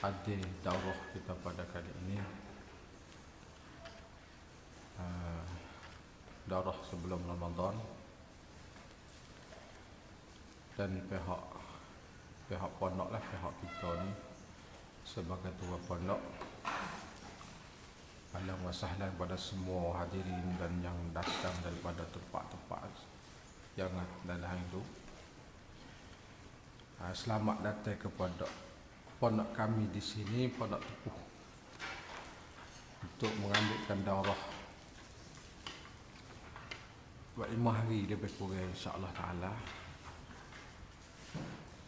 hadir daurah kita pada kali ini. Daurah sebelum Ramadan, dan pihak pondok lah, pihak kita ni sebagai tua pondok, ahlan wa sahlan pada semua hadirin dan yang datang daripada tempat-tempat yang dalam itu. Selamat datang ke pondok kami di sini, Pondok Tepuh, untuk mengambilkan daurah buat 5 hari lebih kurang, insya-Allah taala.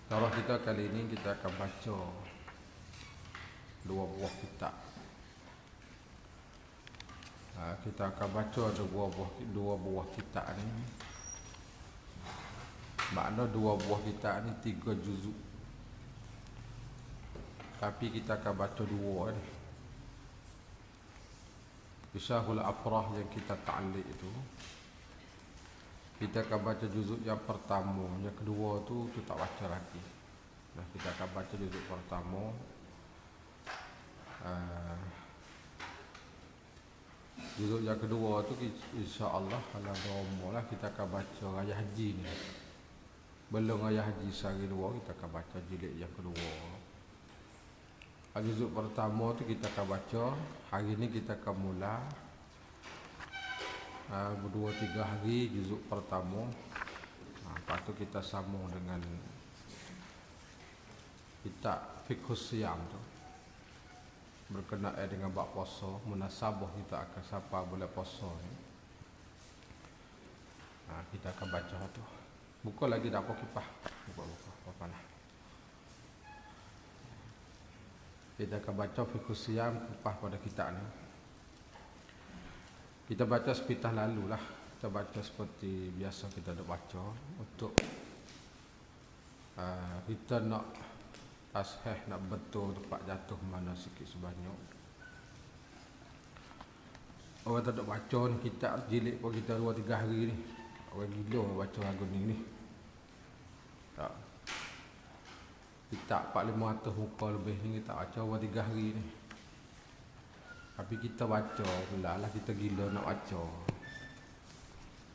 Daurah kita kali ini kita akan baca 2 buah kitab. Kita akan baca 2 buah kitab ni. Makna 2 buah kitab ni 3 juzuk. Tapi kita akan baca 2 ni. Isyahul Afrah yang kita ta'liq itu, kita akan baca juzuk yang pertama, yang kedua tu tak baca lagi. Kita akan baca juzuk pertama. Juzuk yang kedua tu insya-Allah kalau berumur lah kita akan baca Raya Haji ni. Belum Raya Haji sehari 2 kita akan baca jilid yang kedua. Juzuk pertama tu kita akan baca. Hari ni kita akan mula 2-3 hari juzuk pertama. Lepas tu kita sambung dengan kitab Fiqhus Siyam tu, berkenaan dengan bab puasa, munasabah kita akan sapa bulan puasa ni. Kita akan baca tu. Buka lagi dak apa kipah. Buka apa lah. Kita akan baca Fiqhus Siyam kipah pada kitab ni. Kita baca sepitah lalu lah. Kita baca seperti biasa kita dah baca. Untuk kita nak tasheh, nak betul tempat jatuh mana sikit sebanyak. Orang tak ada baca ni kitab jilid pun kita 2-3 hari ni. Orang gila baca lagu ni. Tak. Kitab 400-500 muka lebih ni kita baca 2-3 hari ni. Tapi kita baca pula lah, kita gila nak baca.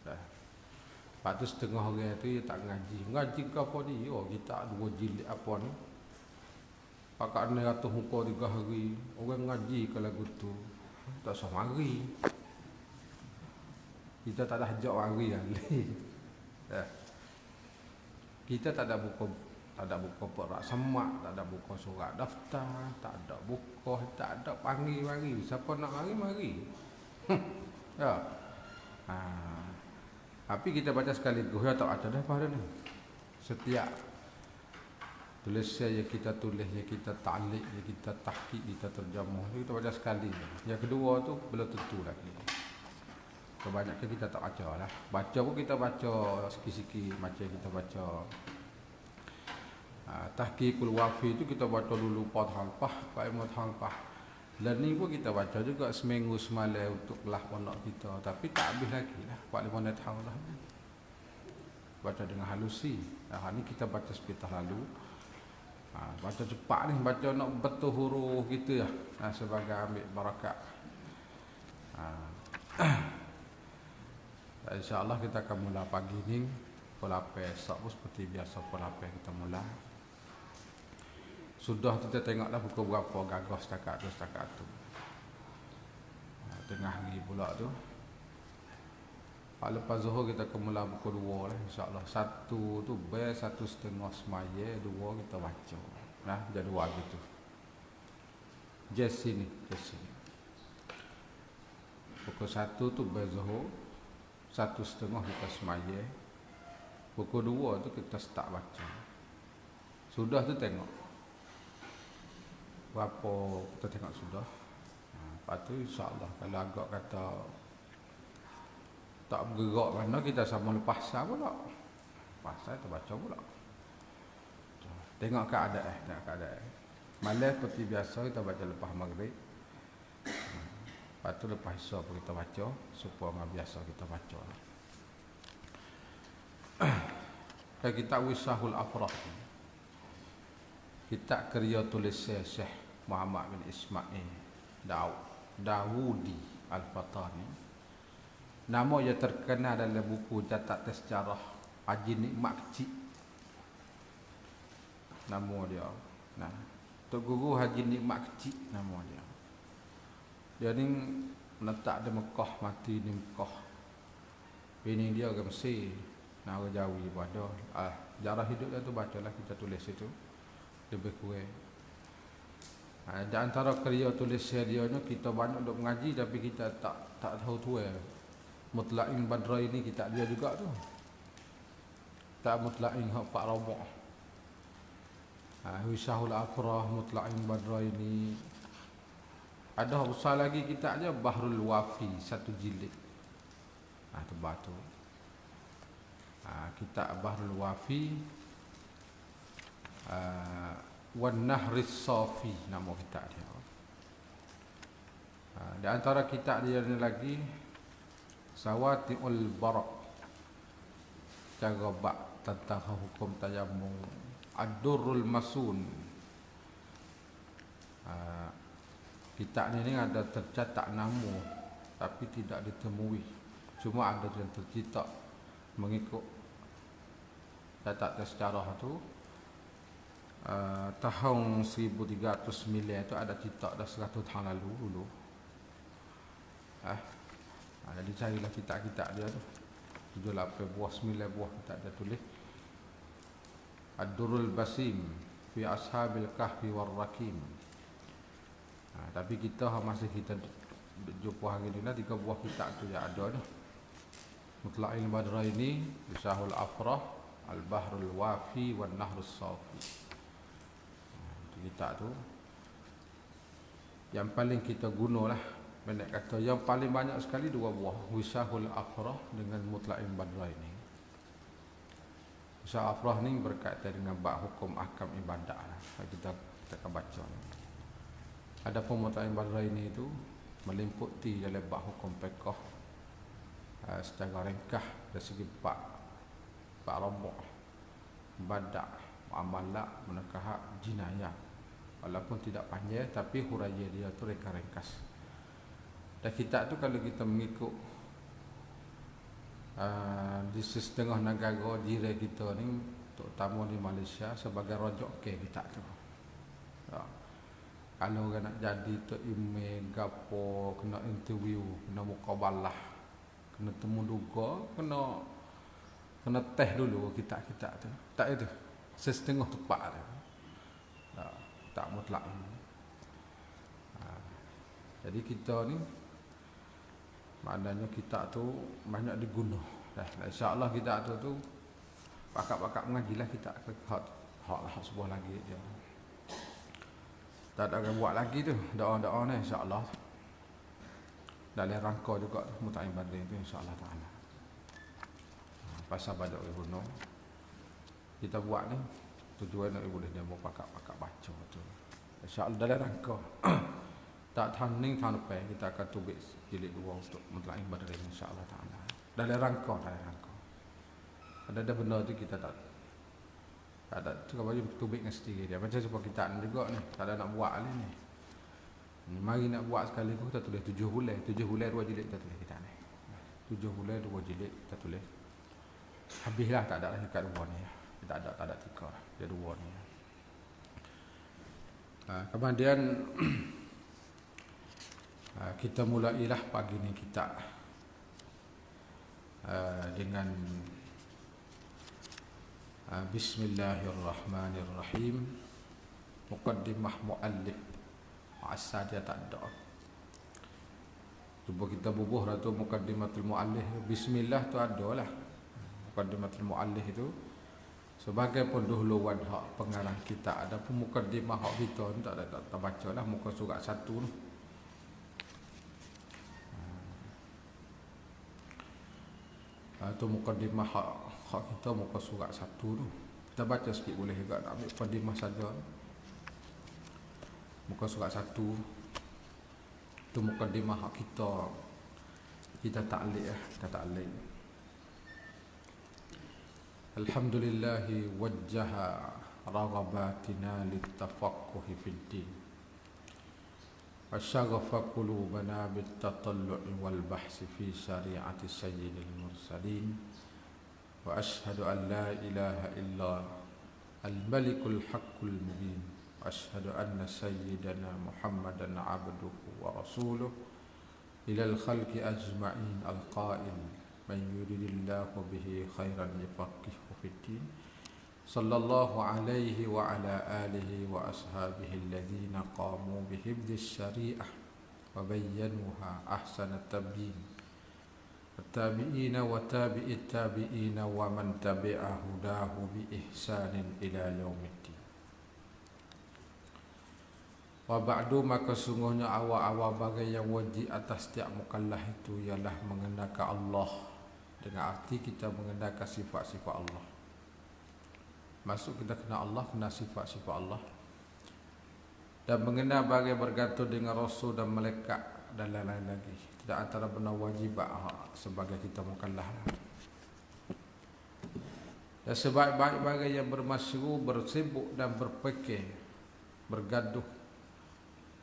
Lepas tu setengah orang tu dia tak ngaji. Ngaji ke apa ni? Kita 2 jilid apa ni. Pakat 100 muka 3 hari. Orang ngaji ke lagu tu tak semari. Kita tak ada hajak hari kali. Kita tak ada buka perak semak, tak ada buka surat daftar, tak ada buka, tak ada panggil mari. Siapa nak mari. Ya. Tapi kita baca sekaligus ya, tak ada dah pada ni. Setiap tulisan yang kita tulis, yang kita ta'liq, yang kita tahqiq, kita terjemah, kita baca sekali. Yang kedua tu belum tentu lagi. Kebanyakan kita tak baca lah. Baca pun kita baca sikit-sikit macam kita baca Tahqiqul Wafi tu kita baca dulu 4 halqah, 5 halqah. Dan ni pun kita baca juga seminggu semalam untuk kelas pondok kita. Tapi tak habis lagi lah, 4-5 tahun dah. Baca dengan halusi. Ni kita baca sepitah lalu. Baca cepat ni, baca nak betul huruf gitu ya. Sebagai ambil barakat. InsyaAllah kita akan mula pagi ni. Pukul 8 esok pun seperti biasa, pukul 8 kita mula. Sudah kita tengoklah pukul berapa gagah setakat tu. Tengah hari pula tu. Lepas zuhur kita akan mula pukul 2 lah, insyaAllah. 1 tu best, 1:30 semaya, 2 kita baca. Jadual gitu. Jas sini. Pukul 1 tu best zuhur, 1:30 kita semaya. Pukul 2 tu kita start baca. Sudah tu tengok berapa kita tengok sudah. Lepas tu insyaAllah kalau agak kata tak bergerak mana, kita sama lepas asar pula. Lepas asar kita baca pula. Tengok keadaan. Malam seperti biasa kita baca lepas maghrib. Lepas tu lepas isyak pun kita baca. Supaya biasa kita baca. Kitab Isyahul Afrah, kitab karya tulis Syekh Muhammad bin Ismail Dawudi Al-Fatani. Nama dia terkenal dalam buku catatan sejarah Haji Nikmat Kecil. Nama dia. Nah, Tok Guru Haji Nikmat Kecil nama dia. Dia ni menetap di Mekah, mati di Mekah. Bini dia orang Mesir, orang Jawi pada. Sejarah hidup dia tu bacalah, kita tulis itu lebih kurang. Di antara karya tulis dia ni kita banyak duk mengaji tapi kita tak tahu tu Mutla'in Badraini kita dia juga tu. Tak Mutla'in hak Pak Rabah. Wisahul Afrah Mutla'in Badraini. Ada besar lagi kitab dia Bahrul Wafi satu jilid. Tebal tu. Kitab Bahrul Wafi Wan Nahris Safi nama kitab dia. Di antara kitab dia ni lagi Sawati'ul Barak, cara bab tentang hukum tayammum. Ad-Durrul Masun. Kitab ni ada tercatat nama tapi tidak ditemui. Cuma ada yang tercetak mengikut catatan sejarah tu. Tahun 1309 tu ada cetak dah 100 tahun lalu dulu. Jadi carilah kitab-kitab dia tu. 7 8 buah 9 buah kitab dia tulis. Ad-Durrul Basim fi Ashabil Kahfi war Rakim. Tapi kita masih kita jumpa hari ni lah 3 buah kitab tu yang ada dah. Mutla'il Badraini, Wisahul Afrah, Al-Bahrul Wafi wan Nahrus Safi. Kitab tu yang paling kita guna lah. Pendek kata yang paling banyak sekali 2 buah, Wisahul Afrah dengan Mutla'il Badraini. Wisahul Afrah ni berkaitan dengan bab hukum ahkam ibadah lah. Kita akan baca ni. Adapun Mutla'il Badraini itu meliputi dalam bab hukum fiqh secara ringkas dari segi bab rabah, badak, muamalah, menekah, jinayah. Walaupun tidak panjang tapi huraian dia tu ringkas. Dan kitab tu kalau kita mengikut di setengah negara jiran kita ni, terutama di Malaysia, sebagai rojok ke kitab tu. Kalau orang nak jadi tok email gapo, kena interview, kena mukabalah, kena temu duga, kena test dulu kitab-kitab tu. Tak itu. Setengah tepat tu. Tak mutlak. Jadi kita ni maknanya kitab tu banyak diguna. Insya-Allah kitab tu pakak-pakak mengajilah kitab hak sebuah lagi dia. Tak ada orang buat lagi tu doa-doa ni insya-Allah. Dalam rangka juga Mutla'il Badraini tu insya-Allah taala. Pasal banyak guna. Kita buat ni tujuan nak boleh dia pakak-pakak baca tu. Insya-Allah dalam rangka tak tahun depan kita akan tulis jilid 2 untuk Mutla'il Badraini insya-Allah taala. Dalam rangka. Ada benda tu kita tak ada tu kalau baju tubik dengan sendiri dia. Macam sebab kita ni juga ni, tak ada nak buat ni. Mari nak buat sekali pun kita tulis 7 bulan. 7 bulan 2 jilid kita tulis kita ni. 7 bulan 2 jilid kita tulis. Habislah tak ada lagi kat 2 ni. Tak ada 3 lah. Dia 2 ni. Kemudian kita mulailah pagi ni kita dengan Bismillahirrahmanirrahim. Muqaddimah muallif asal dia tak ada. Cuba kita bubuh lah tu muqaddimatul muallif. Bismillah tu ada lah. Muqaddimatul muallif itu sebagai pendahuluan hak pengarang kita. Ada pun muqaddimah hak kita ni tak baca lah muka surat 1 tu. Itu muqaddimah hak kita muka surat 1 tu. Kita baca sikit boleh juga, nak ambil muqaddimah saja. Muka surat 1 tu muqaddimah hak kita ta'liq kita ta'liq. Alhamdulillahi wajjaha raghabatina littafaqquhi fid din وشغف قلوبنا بالتطلع والبحث في شريعة سيد المرسلين وأشهد أن لا إله إلا الملك الحق المبين وأشهد أن سيدنا محمدا عبده ورسوله إلى الخلق أجمعين القائل من يريد الله به خيرا يفقهه في الدين صلى الله عليه وعلى آله وأصحابه الذين قاموا بحفظ الشريعة وبينوها أحسن التبيين التابعين وتابع التابعين ومن تبع هداه بإحسان إلى يوم الدين. Wa ba'du, maka sungguhnya awal-awal bagai yang wajib atas setiap mukallaf itu ialah mengenalkan Allah dengan arti kita mengenalkan sifat-sifat Allah. Masuk kita kenal Allah, kenal sifat-sifat Allah dan mengenal bagai bergantung dengan Rasul dan malaikat dan lain-lain lagi. Tidak antara benar wajib sebagai kita mukallaf. Dan sebaik-baik bagai yang bermasyhur, bersibuk dan berfikir, bergaduh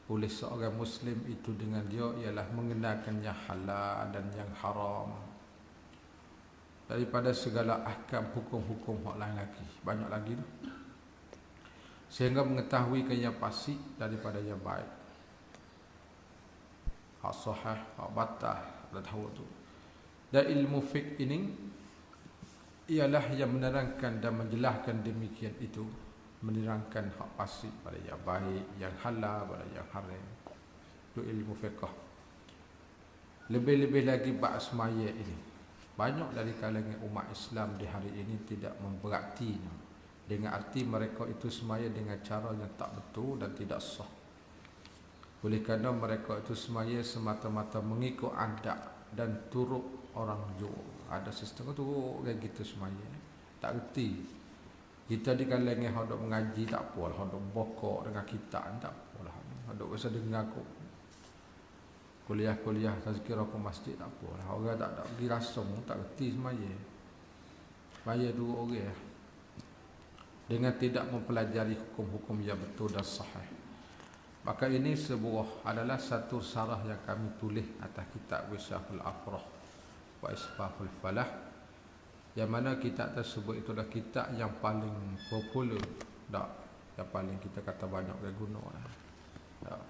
oleh seorang Muslim itu dengan dia ialah mengenalkan yang halal dan yang haram daripada segala ahkam hukum-hukum hak lain lagi, banyak lagi tu. Sehingga mengetahui yang pasti daripada yang baik, hak sahih, hak batal, dah tahu tu. Dan ilmu fiqh ini ialah yang menerangkan dan menjelaskan demikian itu, menerangkan hak pasti pada yang baik, yang halal pada yang haram. Itu ilmu fiqh. Lebih-lebih lagi bab semaya ini, banyak dari kalangan umat Islam di hari ini tidak memperhatinya dengan arti mereka itu semaya dengan cara yang tak betul dan tidak sah. Oleh kerana mereka itu semaya semata-mata mengikut adat dan turut orang jauh. Ada sistem tu kayak gitu semaya, tak reti. Kita di kalangan hendak mengaji tak apalah, hendak bokok dengan kita tak apalah, hendak usah dengar aku kuliah-kuliah tazkirah ke masjid tak apalah. Orang tak pergi rasam, tak reti semaya. Semaya dua orang dengan tidak mempelajari hukum-hukum yang betul dan sahih. Maka ini adalah satu syarah yang kami tulis atas kitab Wisahul Afrah wa Isbahul Falah, yang mana kitab tersebut itulah kitab yang paling popular, tak, yang paling kita kata banyak orang guna, tak,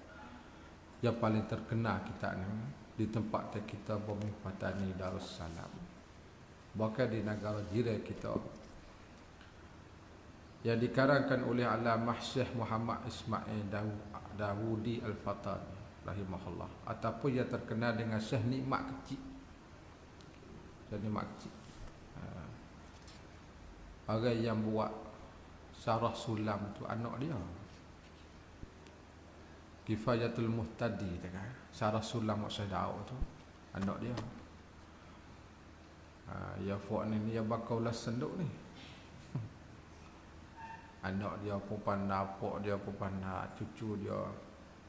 yang paling terkenal kitab ni di tempat kita Bumi Patani Darussalam, bahkan di negara jiran kita, yang dikarangkan oleh Allamah Syekh Muhammad Ismail Dawudi Al-Fatani rahimahullah, ataupun yang terkenal dengan Syekh Nikmat Kecil. Syekh Nikmat Kecil, orang yang buat Syarah Sulam tu anak dia, Kifayatul Muhtadi, Syarah Sulam Syekh Daud tu anak dia. Ya fuak ni dia bakal ulas senduk ni. Anak dia pun pandai, pak dia pun pandai, cucu dia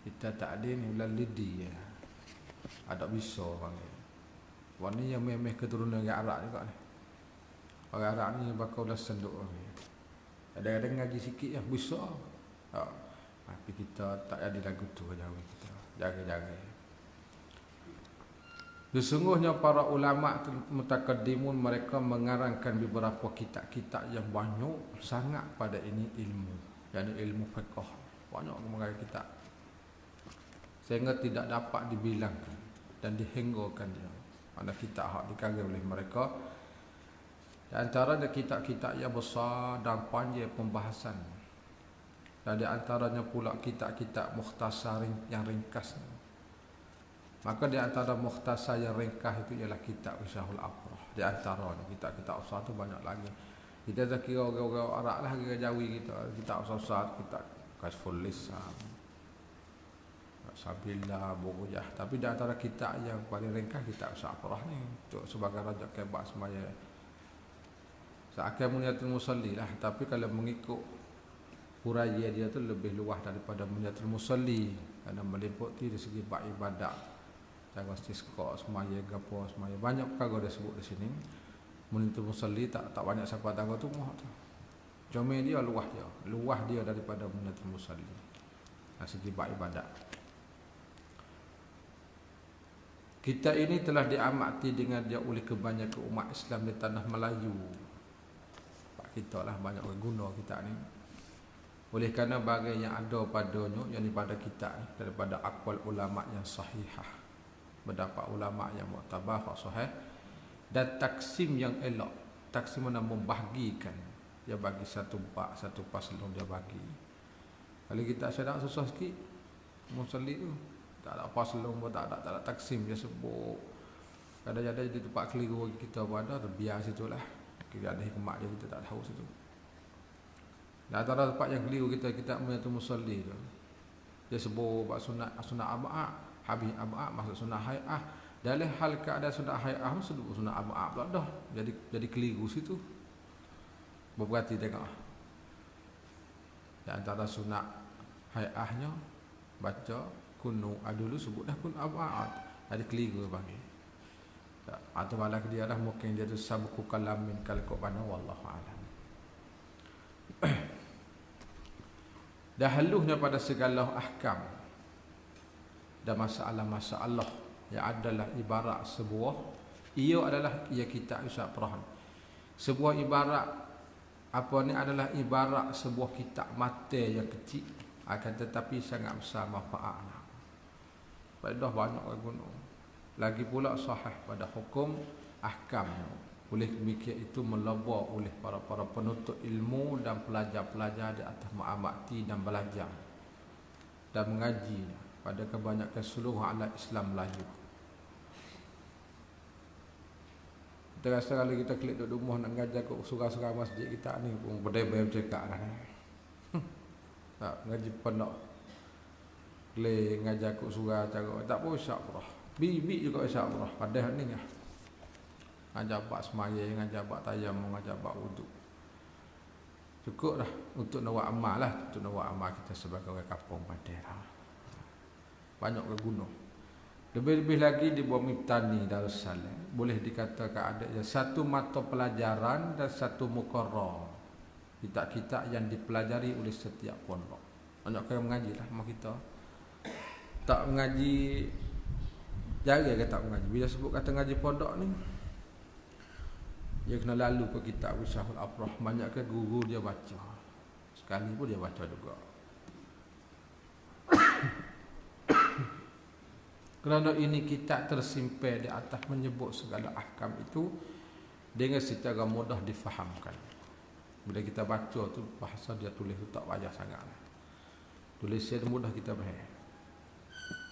kita tak ada ni ulas lidi ya. Ada bisa panggil. Wang ni yang memeh keturunan orang Arab juga ni. Orang Arab ni bakal ulas senduk ni. Kadang-kadang ngaji sikit ya bisa. Tapi kita tak ada lagu tu, jauh kita jaga-jaga. Sesungguhnya para ulama mutakaddimun mereka mengarangkan beberapa kitab-kitab yang banyak sangat pada ini ilmu, yakni ilmu fiqh. Banyak mengarang kitab sehingga tidak dapat dibilangkan dan dihinggakan dia. Ada kitab hak dikarang oleh mereka. Di antara kitab-kitab yang besar dan panjang pembahasan. Dan di antaranya pula kitab-kitab mukhtasar yang ringkas. Maka di antara mukhtasar yang ringkas itu ialah kitab Wisahul Afrah. Di antaranya kitab-kitab besar tu banyak lagi. Kita tak kira orang-orang Arab lah, kira Jawi kita. Kitab besar, kitab Kasful Lisan, Sabillah, Buguyah. Tapi di antara kitab yang paling ringkas kitab Wisahul Afrah ni, untuk sebagai raja kebak semaya. Seakan Munyatul Musalli lah, tapi kalau mengikut huraian dia tu lebih luas daripada Munyatul Musalli, kerana meliputi dari segi bab ibadat, cara istisqa, semaya gapo, semaya banyak perkara dia sebut di sini. Munyatul Musalli tak banyak siapa tahu tu mah tu. Cuma dia luah dia daripada Munyatul Musalli dari segi bab ibadat. Kita ini telah diamati dengan dia oleh kebanyakan umat Islam di tanah Melayu. Pak kita lah banyak orang guna kita ni. Oleh kerana bagai yang ada padanya yang daripada kita ni, daripada aqwal ulama yang sahihah, pendapat ulama yang muktabar sahih, dan taksim yang elok. Taksim mana membahagikan. Dia bagi satu bak, satu paslon dia bagi. Kalau kita sedang susah sikit, musalli tu tak ada paslon pun tak ada taksim dia sebut. Kadang-kadang di tempat keliru kita pun ada, biar situlah. Kita ada hikmat dia, kita tak tahu situ. Dan antara tempat yang keliru kita menyatu musalli tu, dia sebut bab sunat ab'ah, habis ab'ah masuk sunat hay'ah. Dalam hal keadaan sunat hay'ah tu sebut sunat ab'ah pula dah. Jadi keliru situ. Berarti tengok. Di antara sunat hay'ahnya baca kunu dulu sebut dah kun ab'ah. Ada keliru bagi. Atau malah dia dah mungkin dia tu sabuku kalamin kal qur'ana wallahu alam. Dah haluhnya pada segala ahkam dan masalah-masalah yang adalah ibarat sebuah, ia adalah kita usah perahan. Sebuah ibarat apa ni adalah ibarat sebuah kitab mata yang kecil, akan tetapi sangat besar manfaatnya. Dah banyak orang guna. Lagi pula sahih pada hukum ahkamnya. Oleh demikian itu melebur oleh para penuntut ilmu dan pelajar-pelajar di atas mengamati dan belajar dan mengaji pada kebanyakan seluruh alat Islam Melayu. Kita rasa kalau kita klik duduk rumah nak ngajar ke surau-surau masjid kita ni pun berdebel cakap kan. Tak ngaji pondok. Klik ngajar ke surau cara tak pun insya-Allah. Bibi juga insya-Allah padahal ni ya. Ngajar bab semaya, ngajar bab tayammum, ngajar bab wuduk. Cukup dah untuk nak buat amal lah, untuk nak buat amal kita sebagai orang kampung Madura. Banyak berguna. Lebih-lebih lagi di bawah Miftani Darussalam boleh dikatakan ada satu mata pelajaran dan satu muqarrar. Kitab-kitab yang dipelajari oleh setiap pondok. Banyak orang mengaji lah mak kita. Tak mengaji jaga ke tak mengaji. Bila sebut kata ngaji pondok ni, dia kena lalu ke kitab Wisahul Afrah. Banyak ke guru dia baca. Sekali pun dia baca juga. Kerana ini kitab tersimpan di atas menyebut segala ahkam itu dengan secara mudah difahamkan. Bila kita baca tu bahasa dia tulis tu tak payah sangat. Tulis dia mudah kita faham.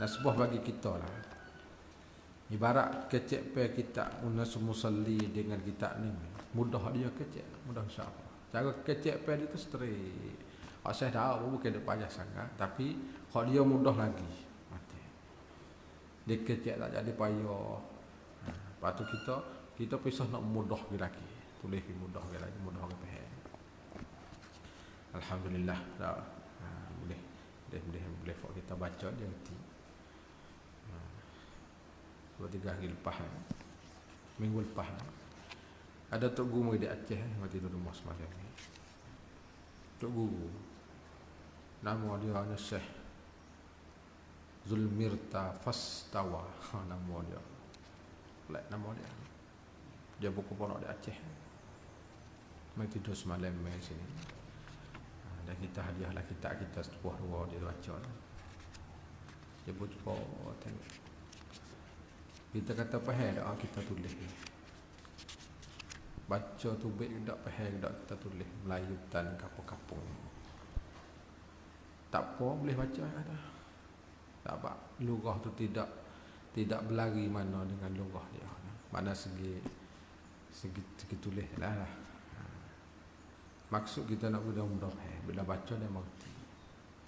Dan sebuah bagi kita lah. Ibarat kecek pe kitab Unas Musalli dengan kitab ni. Mudah dia kecek, mudah insya-Allah. Cara kecek pe dia tu straight. Hak saya tahu bukan dia payah sangat, tapi hak dia mudah lagi. Mati. Dia kecek tak jadi payah. Lepas tu kita pisah nak mudah lagi. Tulis mudah lagi, mudah faham. Alhamdulillah. Boleh kita baca dia reti. 2-3 hari lepas minggu lepas ada tok guru di Aceh mati di rumah semalam ni. Tok guru nama dia hanya Syekh Zulmirta Fastawa, nama dia. Nama dia buku pondok di Aceh. Mati tidur semalam main sini. Dan kita hadiahlah kita sebuah dua dia baca. Dia pun cuba tengok. Kita kata faham tak kita tulis. Baca tu baik tak faham tak kita tulis. Melayu tan kapung-kapung. Tak apa boleh baca ada. Tak apa lugah tu tidak berlari mana dengan lugah dia. Mana segi tulis lah. Maksud kita nak mudah-mudah faham. Bila baca dia mengerti.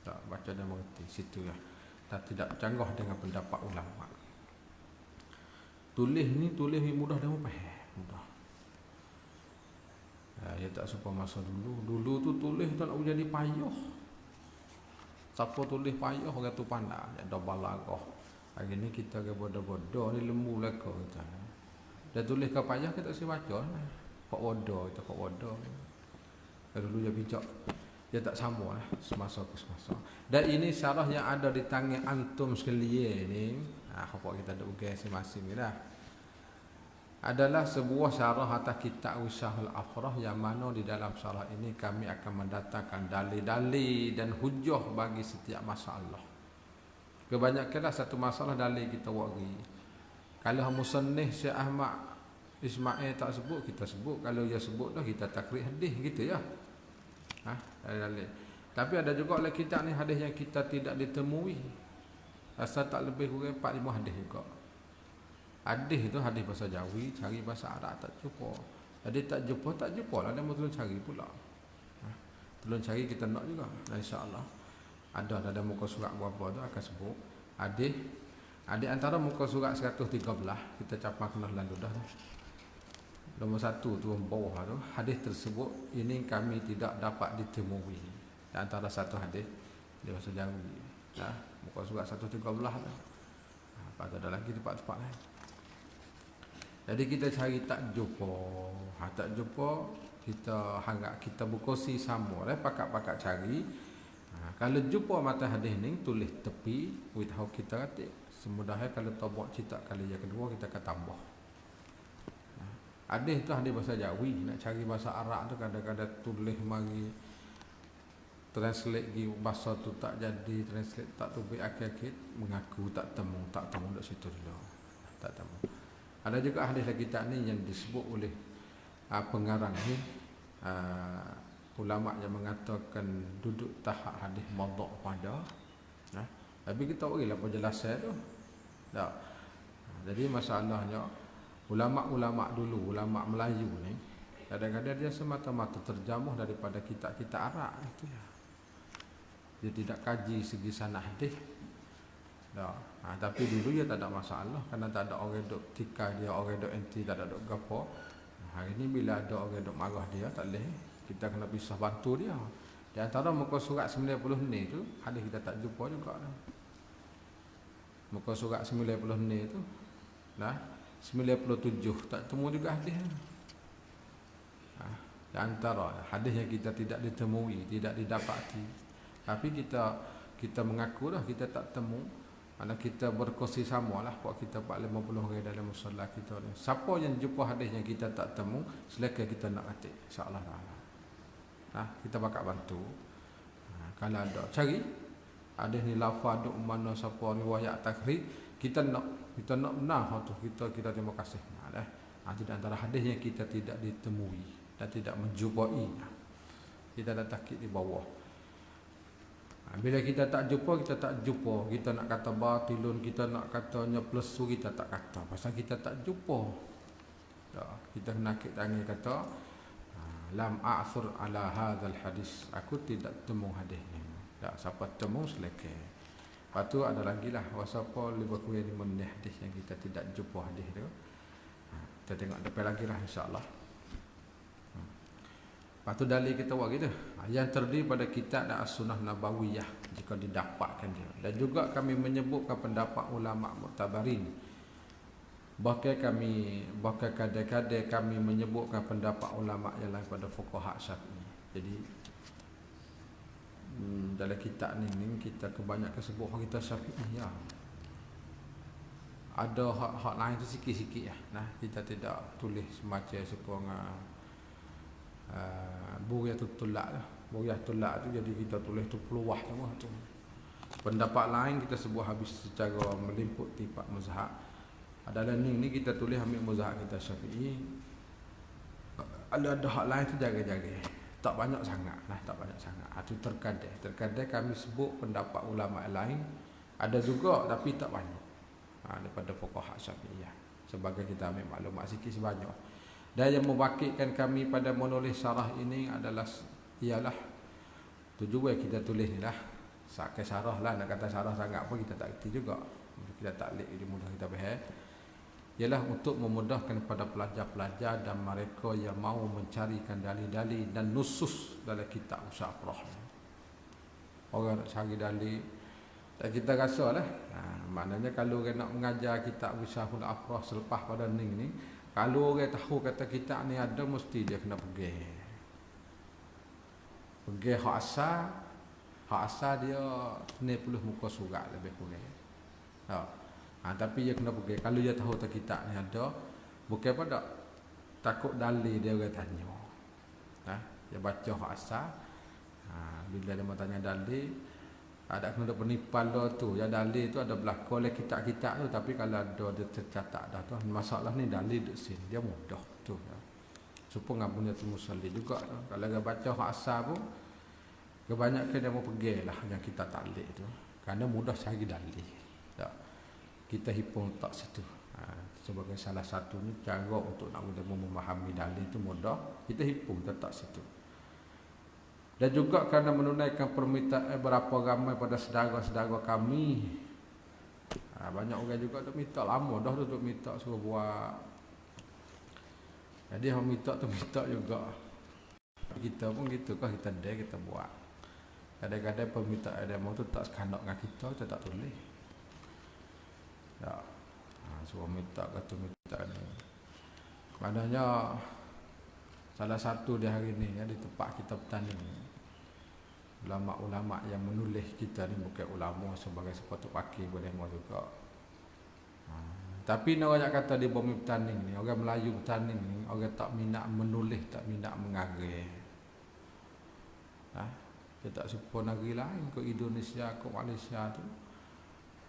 Tak baca dia mengerti situ ya. Dan tidak canggah dengan pendapat ulama. Tulis ni mudah dah faham. Mudah. Ya tak serupa masa dulu. Dulu tu tulis tak nak jadi payah. Siapa tulis payah orang tu pandai. Ada balaghah. Hari ni kita ke bodoh-bodoh ni lembu leka kita. Dah tulis ke payah kita tak baca lah. Kok bodoh kita kok bodoh. Dulu dia bijak. Dia tak sama lah semasa ke semasa. Dan ini syarah yang ada di tangan antum sekalian ni. Hafak kita ada ugai masing-masing ni dah. Adalah sebuah syarah atas kitab Wisahul Afrah, yang mana di dalam syarah ini kami akan mendatangkan dalil-dalil dan hujah bagi setiap masalah. Kebanyakanlah satu masalah dalil kita wari. Kalau musannif Syekh Ahmad Ismail tak sebut, kita sebut. Kalau dia sebut dah, kita takrib hadis gitu ya. Dalil. Tapi ada juga oleh kitab ni hadis yang kita tidak ditemui. Asal tak lebih kurang 4-5 hadis juga. Hadis itu hadis bahasa Jawi, cari bahasa Arab tak jumpa. Jadi tak jumpa lah, dia mau tolong cari pula. Tolong cari kita nak juga, insya-Allah. Ada muka surat berapa tu akan sebut. Hadis antara muka surat 113 kita capai kena lalu dah. Nombor 1 tu bawah tu, hadis tersebut ini kami tidak dapat ditemui. Antara satu hadis di bahasa Jawi. Muka surat 113 tu. Lepas tu ada lagi tempat-tempat lain. Jadi kita cari tak jumpa. Tak jumpa, kita harap kita berkongsi sama. Pakat-pakat cari. Kalau jumpa mata hadis ni, tulis tepi. Beritahu kita kata. Semudahnya kalau buat cerita kali yang kedua, kita akan tambah. Hadis tu hadis bahasa Jawi. Nak cari bahasa Arab tu kadang-kadang tulis mari. Translate di bahasa tu tak jadi. Translate tak tu akhir-akhir. Mengaku tak temu kat situ dulu. Tak temu. Ada juga hadis kitab ni yang disebut oleh pengarang ni, ulama yang mengatakan duduk tahap hadis madhab pada. Tapi kita berilah penjelasan tu. Tak. Jadi masalahnya ulama-ulama dulu, ulama Melayu ni, kadang-kadang dia semata-mata terjamuh daripada kitab-kitab Arab itu ya. Dia tidak kaji segi sanad hadis. Tapi dulu dia tak ada masalah, kerana tak ada orang duk tikai dia, orang duk anti, tak ada duk gapo. Hari ni bila ada orang duk marah dia, tak boleh, kita kena pisah bantu dia. Di antara muka surat 90 ni tu, hadis kita tak jumpa juga dah. Muka surat 90 ni tu, 97 tak temu juga hadis. Di antara hadis yang kita tidak ditemui, tidak didapati, tapi kita mengaku dah kita tak temu. Mana kita berkongsi sama lah, buat kita 50 orang dalam musallah kita ni. Siapa yang jumpa hadis yang kita tak temu, silakan kita nak katik, insya-Allah taala. Kita bakal bantu. Kalau ada cari hadis ni lafaz duk mana siapa riwayat takrib, kita nak benar tu, kita terima kasih. Itu di antara hadis yang kita tidak ditemui dan tidak menjumpai. Kita dah takik di bawah. Bila kita tak jumpa, kita nak kata batilun, kita nak katanya plesu, kita tak kata. Pasal kita tak jumpa. Kita nakik tangan kata, lam a'thur ala hadzal hadis. Aku tidak temu hadis ni. Siapa temu selekeh. Lepas tu ada lagi lah, siapa lebih kurang 5 hadis yang kita tidak jumpa hadis tu. Kita tengok depan lagi lah, insya-Allah. Lepas tu dalil kita buat gitu. Yang terdiri pada kitab dan as-sunnah nabawiyah jika didapatkan dia. Dan juga kami menyebutkan pendapat ulama mu'tabarin. Bahkan kadang-kadang kami menyebutkan pendapat ulama yang lain pada fuqaha Syafi'i. Jadi dalam kitab ni kita kebanyakan sebut kita Syafi'i ya. Ada hak lain tu sikit-sikit lah. Kita tidak tulis semacam sekurang Buriyatul Tulak lah. Buriyatul Tulak tu jadi kita tulis tu peluah semua tu. Pendapat lain kita sebut habis secara meliputi 4 mazhab. Dalam ni kita tulis ambil mazhab kita Syafi'i. Ada hak lain tu jaga-jaga. Tak banyak sangat lah, tak banyak sangat. Itu terkadang kami sebut pendapat ulama lain. Ada juga tapi tak banyak. Daripada fuqaha Syafi'iyah. Sebagai kita ambil maklumat sikit sebanyak. Dan yang membangkitkan kami pada menulis syarah ini ialah tujuan kita tulis ni lah. Sakai syarah lah, nak kata syarah sangat pun kita tak kerti juga. Kita tak lek mudah kita faham. Ialah untuk memudahkan kepada pelajar-pelajar dan mereka yang mau mencarikan dalil-dalil dan nusus dalam kitab Usafrah. Orang nak cari dalil, dan kita rasa lah, maknanya kalau orang nak mengajar kitab Usafrul Afrah selepas pada ni, kalau orang tahu kata kitab ni ada, mesti dia kena pergi hak asal dia 90 muka surat lebih kurang. Tapi dia kena pergi. Kalau dia tahu tak kitab ni ada, bukan apa tak takut dalil dia orang tanya. Dia baca hak asal. Bila dia mau tanya dalil, ada kena penipal dah tu. Ya dalil tu ada berlaku oleh kitab-kitab tu, tapi kalau ada dia tercatat dah tu. Masalah ni dalil duk sini, dia mudah tu. Supaya ngapunnya tu musalli juga. Kalau dia baca hak asal pun, kebanyakan dia mau pergi lah yang kita taklid tu. Kerana mudah cari dalil. Tak. Kita hipung tak situ. Sebagai salah satu ni cara untuk nak memahami dalil tu mudah. Kita hipung tak situ. Dan juga kerana menunaikan permintaan berapa ramai pada saudara-saudara kami. Banyak orang juga duk minta lama dah duk minta suruh buat. Jadi orang minta tu minta juga. Kita pun gitu kah kita ada kita buat. Kadang-kadang permintaan demo tu tak sekanak dengan kita tak tulis. Tak. Suruh minta kata minta ni. Maknanya salah satu di hari ni di tempat kita bertanding, ulama-ulama yang menulis kita ni bukan ulama sebagai sepatut pakai berdemo juga. Tapi nak orang kata di bumi bertanding ni, orang Melayu bertanding ni, orang tak minat menulis, tak minat mengarang. Dia tak serupa negeri lain ke Indonesia, ke Malaysia tu.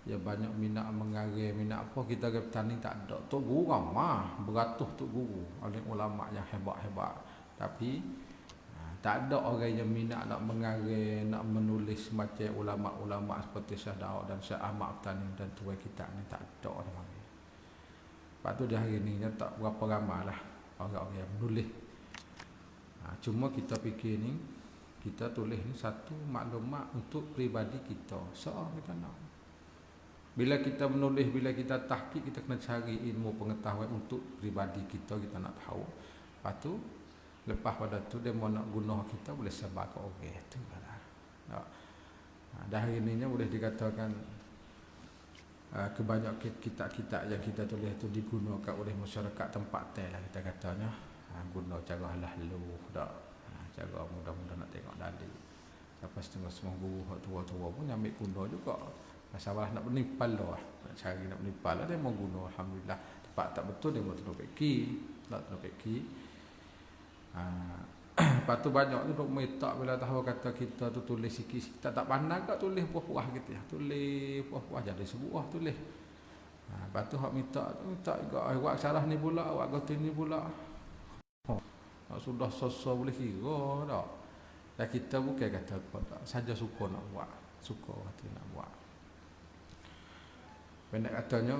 Dia banyak minat mengarang, minat apa, kita orang bertanding tak ada. Tok guru ramah, beratus tok guru, oleh ulama yang hebat-hebat. Tapi tak ada orang yang minat nak mengarang, nak menulis macam ulama-ulama seperti Syekh Daud dan Syekh Ahmad Bertanding dan tuai kita ni tak ada orang. Lepas tu di hari ni tak berapa ramai lah orang-orang yang menulis. Cuma kita fikir ni, kita tulis ni satu maklumat untuk peribadi kita. Kita nak. Bila kita menulis, bila kita tahqiq, kita kena cari ilmu pengetahuan untuk peribadi kita nak tahu. Lepas tu, lepas pada tu dia mau nak guna kita boleh sebab ke orang tu. Dah hari ni boleh dikatakan kebanyakan kitab-kitab yang kita tulis tu digunakan oleh masyarakat tempat lah kita katanya. Guna cara halah-halu dak. Cara mudah-mudah nak tengok dalil. Sampai setengah guru tua-tua pun ambil guna juga. Masalah nak menipal lah. Nak cari nak menipal lah dia mau guna. Alhamdulillah. Tempat tak betul dia mau tolong peki. Tak tolong peki. Lepas tu banyak tu duk minta bila tahu kata kita tu tulis sikit. Kita tak pandang tak tulis buah-buah gitu ya. Tulis buah-buah jadi sebuah tulis. Lepas tu hak minta juga awak salah ni pula, awak kata ni pula. Sudah sosok boleh kira tak. Dan kita bukan kata tak saja suka nak buat. Suka kata nak buat. Pendek katanya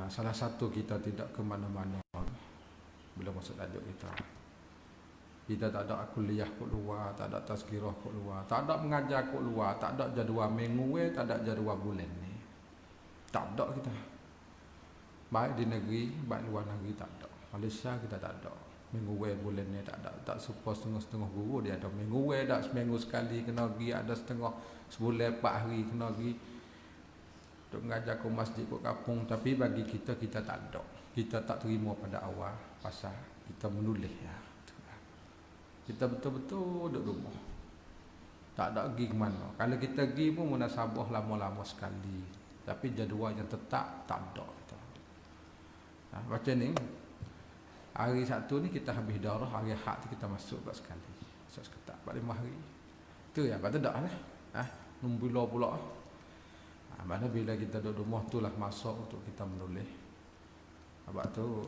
salah satu kita tidak ke mana-mana bila masuk tajuk kita. Kita tak ada kuliah kat luar, tak ada tazkirah kat luar, tak ada mengajar kat luar, tak ada jadual minggu, tak ada jadual bulan ni. Tak ada kita. Baik di negeri, baik luar negeri tak ada. Malaysia kita tak ada. Minggu bulan ni tak ada. Tak serupa setengah-setengah guru dia ada minggu tak seminggu sekali kena pergi, ada setengah sebulan 4 hari kena pergi. Untuk mengajar ke masjid ke kampung, tapi bagi kita tak ada. Kita tak terima pada awal pasal kita menulis ya. Kita betul-betul duduk rumah. Tak ada pergi ke mana. Kalau kita pergi pun munasabah lama-lama sekali. Tapi jadual yang tetap tak ada. Macam ni. Hari Sabtu ni kita habis darah, hari Ahad tu kita masuk kat sekali. Masuk seketak 4-5 hari. Tu ya, patut dak lah. Numbula pula. Mana bila kita duduk rumah tu lah masuk untuk kita menulis. Sebab tu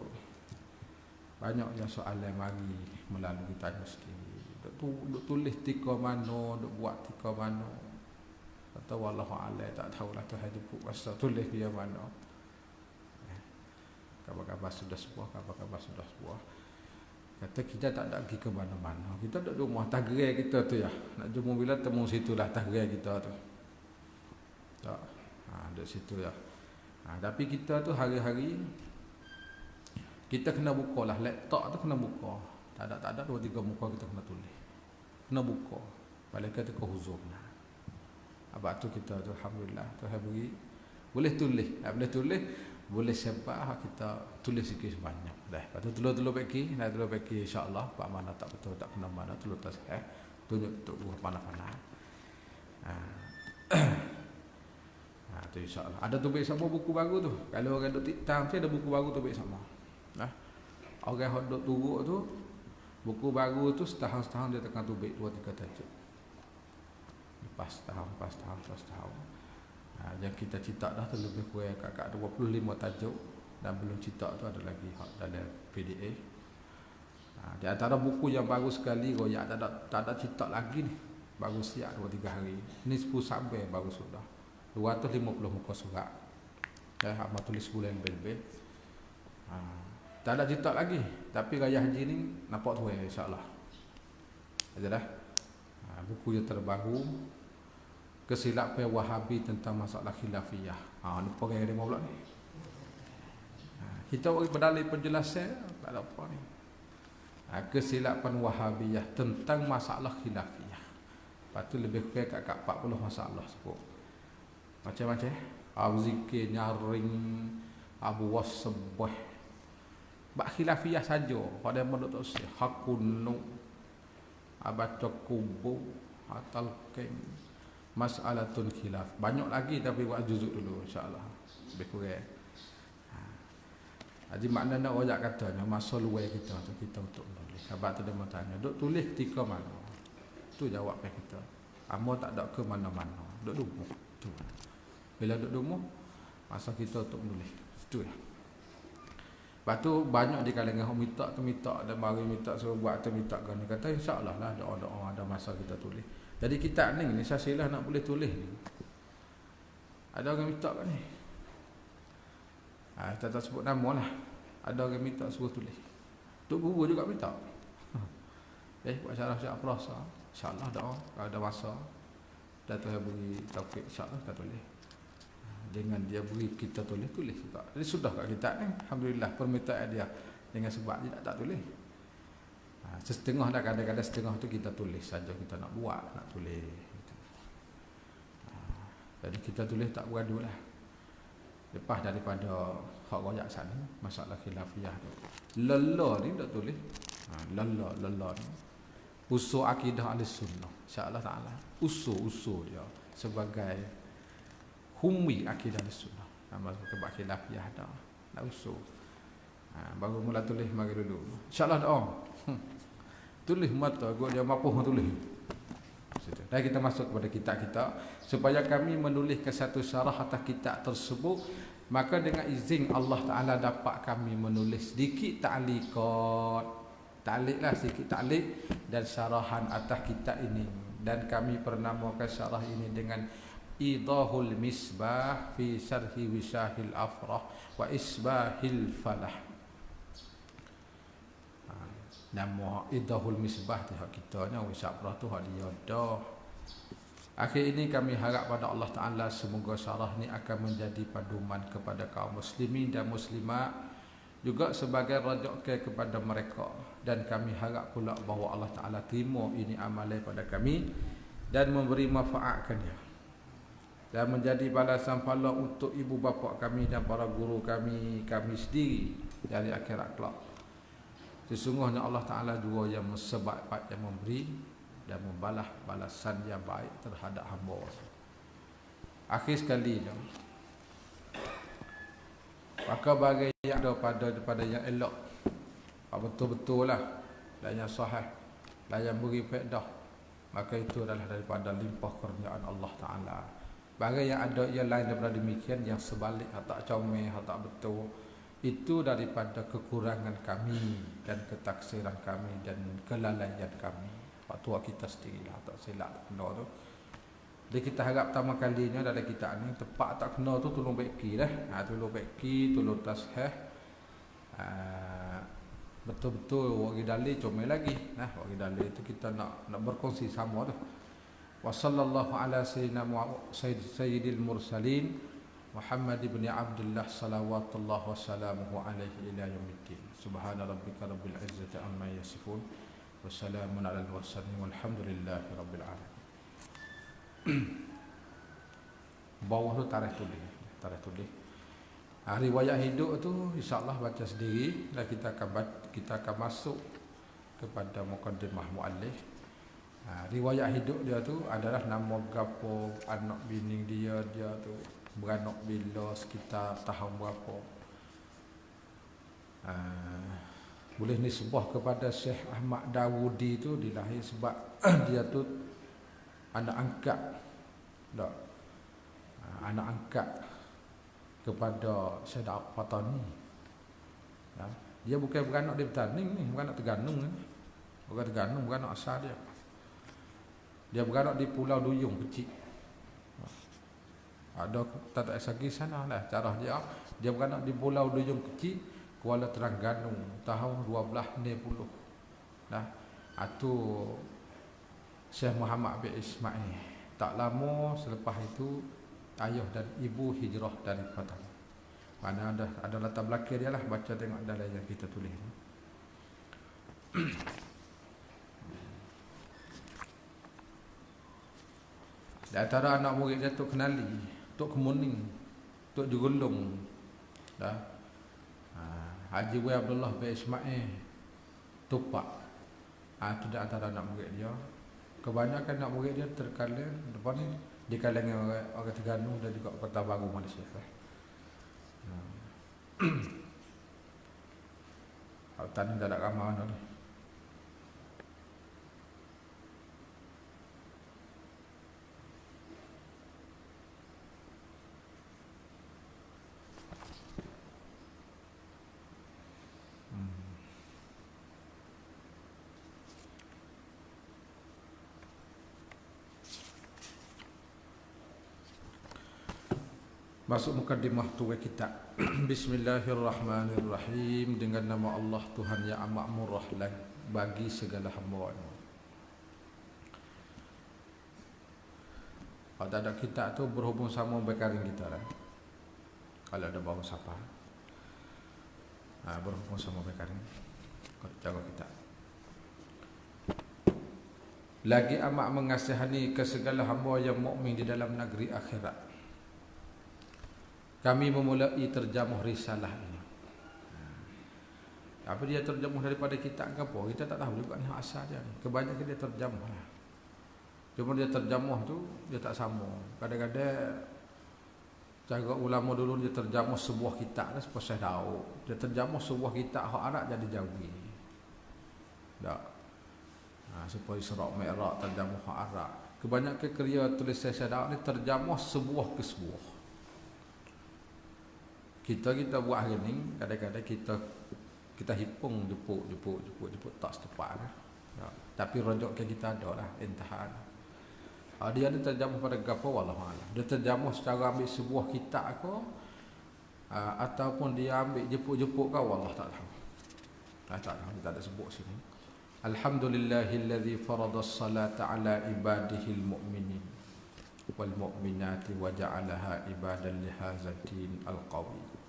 banyak yang soalan mari melalui tanya sikit. Duk tulis tika mana, duk buat tika mana. Kata wallahu a'lam tak tahulah Tuhan jemput masa tulis dia mana. Kabar-kabar sudah sebuah, kabar-kabar sudah sebuah. Kata kita tak ada pergi ke mana-mana. Kita duduk rumah tagrai kita tu ya. Nak jumpa bila temu situlah tagrai kita tu. Tak. Duduk situ ya. Tapi kita tu hari-hari kita kena buka lah. Laptop tu kena buka. Tak ada 2-3 muka kita kena tulis. Kena buka. Balik kata ke huzur. Sebab tu kita tu alhamdulillah Tuhan beri. Boleh tulis. Boleh tulis. Boleh sebab kita tulis sikit sebanyak. Dah. Lepas tu telur-telur peki. Nak telur peki insyaAllah. Pak mana tak betul tak kena mana. Telur tak sahih. Tunjuk untuk buah panah-panah. Tu tu insya-Allah. Ada tubik sama buku baru tu. Kalau orang duk tiktang tu ada buku baru tubik sama. Nah. Orang hok duk turuk tu buku baru tu setahun dia tekan tubik 2-3 tajuk. Lepas tahun. Yang kita cetak dah tu lebih kurang kat 25 tajuk dan belum cetak tu ada lagi hak dalam PDF. Di antara buku yang baru sekali royak tak ada cetak lagi ni. Baru siap 2-3 hari. Ni 10 sampai baru sudah. 250 muka surat. Amat tulis bulan lebih. Tak ada cetak lagi. Tapi raya haji ni nampak tu insya-Allah. Aja dah. Buku yang terbaru Kesilapan Wahabi tentang masalah khilafiyah. Lupa orang yang pula ni. Kita bagi berdalil penjelasan tak ada apa ni. Kesilapan Wahabiyah tentang masalah khilafiyah. Lepas tu lebih kurang kat 40 masalah sebut. Macam-macam. Abu Zikir, Nyaring, Abu Wasbah. Bak khilafiyah saja. Pada menurut tu Hakun Nu, Abaca Kubu, Talqin, Mas'alatun khilaf. Banyak lagi tapi buat juzuk dulu insya-Allah. Lebih kurang. Jadi maknanya orang kata masa luar kita tu kita untuk menulis. Sebab tu dia mau tanya, duk tulis ketika mana? Tu jawab kita. Amo tak ada ke mana-mana. Duk dumuh. Tu. Bila duk dumuh masa kita untuk menulis. Itu lah. Lepas tu banyak di kalangan orang minta dan mari minta suruh buat atau minta kan. Kata insya-Allah lah doa-doa ada masa kita tulis. Jadi kitab ni saya nak boleh tulis ni. Ada orang minta kat ni. Tak sebut nama lah. Ada orang minta suruh tulis. Tok Guru juga minta. Buat syarah-syarah prosa. InsyaAllah doa. Kalau ada masa. Dan Tuhan beri taufik insyaAllah kita tulis. Dengan dia beri kita tulis juga. Jadi sudah kat kitab ni. Alhamdulillah permintaan dia. Dengan sebab dia tak tulis. Setengah dah kadang-kadang setengah tu kita tulis saja kita nak buat, nak tulis. Jadi kita tulis tak beradu lah. Lepas daripada hak royak sana, masalah khilafiyah tu. Lelah ni tak tulis. Lelah ni. Usul akidah Ahlussunnah. Insya-Allah Taala. Usul dia sebagai humi akidah Ahlussunnah. Nama sebab khilafiyah dah. Nak usul. Baru mula tulis mari dulu. Insya-Allah doa. Tulis mata gua dia mampu tulis. Dan kita masuk kepada kitab kita supaya kami menuliskan satu syarah atas kitab tersebut, maka dengan izin Allah Taala dapat kami menulis sedikit ta'liqat. Ta'liqlah sedikit ta'liq dan syarahan atas kitab ini, dan kami pernamakan syarah ini dengan Idahul Misbah fi Syarhi Wisahil Afrah wa Isbahil Falah. Nama Idahul Misbah tu hak kita ni, Wisafrah tu hak dia dah. Akhir ini kami harap pada Allah Ta'ala semoga syarah ni akan menjadi paduman kepada kaum muslimin dan muslimat, juga sebagai rajakan kepada mereka, dan kami harap pula bahawa Allah Ta'ala terima ini amalan pada kami dan memberi manfaatkan dia, dan menjadi balasan pahala untuk ibu bapa kami dan para guru kami sendiri dari akhirat kelak. Sesungguhnya Allah Ta'ala dua yang sebaik-baik yang memberi dan membalas balasan yang baik terhadap hamba. Akhir sekali je, maka bagi yang ada pada yang elok, betul-betul lah, dan yang sahih, dan yang beri faedah, maka itu adalah daripada limpah kurniaan Allah Ta'ala. Bagi yang ada yang lain daripada demikian, yang sebalik, tak comel, tak betul, itu daripada kekurangan kami dan ketaksiran kami dan kelalaian kami. Waktu kita sendirilah tak silap tak kena tu. Jadi kita harap pertama kalinya dalam kitab ni tepat tak kena tu tolong baiki dah. Tolong baiki, tolong tasheh. Betul-betul wagi dalil comel lagi. Wagi dalil itu kita nak berkongsi sama tu. Wa sallallahu ala sayyidil mursalin Muhammad ibn Abdullah salawatullah wa salamuhu alaihi ila yaumiddin. Subhana rabbika rabbil izzati amma yasifun wa salamun alal mursalin walhamdulillahi rabbil alamin. Bawah tu tarikh tulis. Riwayat hidup tu insya-Allah baca sendiri, dan kita akan masuk kepada muqaddimah muallif. Riwayat hidup dia tu adalah nama gapo anak bini dia tu beranak bila sekitar tahun berapa. Boleh nisbah kepada Syekh Ahmad Dawudi tu dilahir sebab dia tu anak angkat tak, anak angkat kepada Syekh Al-Fatani. Dia bukan beranak di Betaning ni, beranak Terengganu ni. Bukan Terengganu, beranak asal dia. Dia beranak di Pulau Duyung kecil. Ada tak sagi sana lah cara dia. Dia beranak di Pulau Duyung kecil, Kuala Terengganu tahun 1290. Nah, itu Syekh Muhammad bin Ismail. Tak lama selepas itu ayah dan ibu hijrah dari Padang. Mana ada latar belakang dia lah, baca tengok dalam yang kita tulis ni. Di antara anak murid dia Tok Kenali, Tok Kemuning, Tok Jugulung, dah. Haji Wei Abdullah bin Ismail Tupak. Itu di antara anak murid dia. Kebanyakan anak murid dia terkalang depan ni di kalangan orang Terengganu dan juga Kota Baru Malaysia. Tani tak ada ramai mana ni. Masuk mukadimah tu kitab. Bismillahirrahmanirrahim. Dengan nama Allah Tuhan yang amat murah bagi segala hamba-Nya. Kalau tak ada kitab tu berhubung sama bekaring kita lah. Kalau ada bawa siapa, berhubung sama bekaring. Kalau jaga kitab. Lagi amat mengasihani ke segala hamba yang mukmin di dalam negeri akhirat. Kami memulai terjamuh risalah ini. Apa dia terjamuh daripada kitab ke apa? Kita tak tahu juga ni asal dia ni. Kebanyakan dia terjamuh lah. Cuma dia terjamuh tu dia tak sama. Kadang-kadang cara ulama dulu dia terjamuh sebuah kitab dah seperti Syekh Daud. Dia terjamuh sebuah kitab hak Arab jadi Jawi. Tak. Seperti Isra' Mi'raj terjamuh hak Arab. Kebanyakan karya tulisan Syekh Daud ni terjamuh sebuah ke sebuah. Kita buat hari ni kadang-kadang kita hipung jepuk tak setepat kan? Ya. Tapi rojoknya kita ada lah intahan. Dia ada terjamuh pada gapo wallahualam. Dia terjamuh secara ambil sebuah kitab ke ataupun dia ambil jepuk-jepuk ke wallah tak tahu. Tak tahu, kita ada sebut sini. Alhamdulillahilladzi faradha as-salata ala ibadihil mu'minin wal mu'minati wa ja'alaha ibadan li hadzal din al-qawi.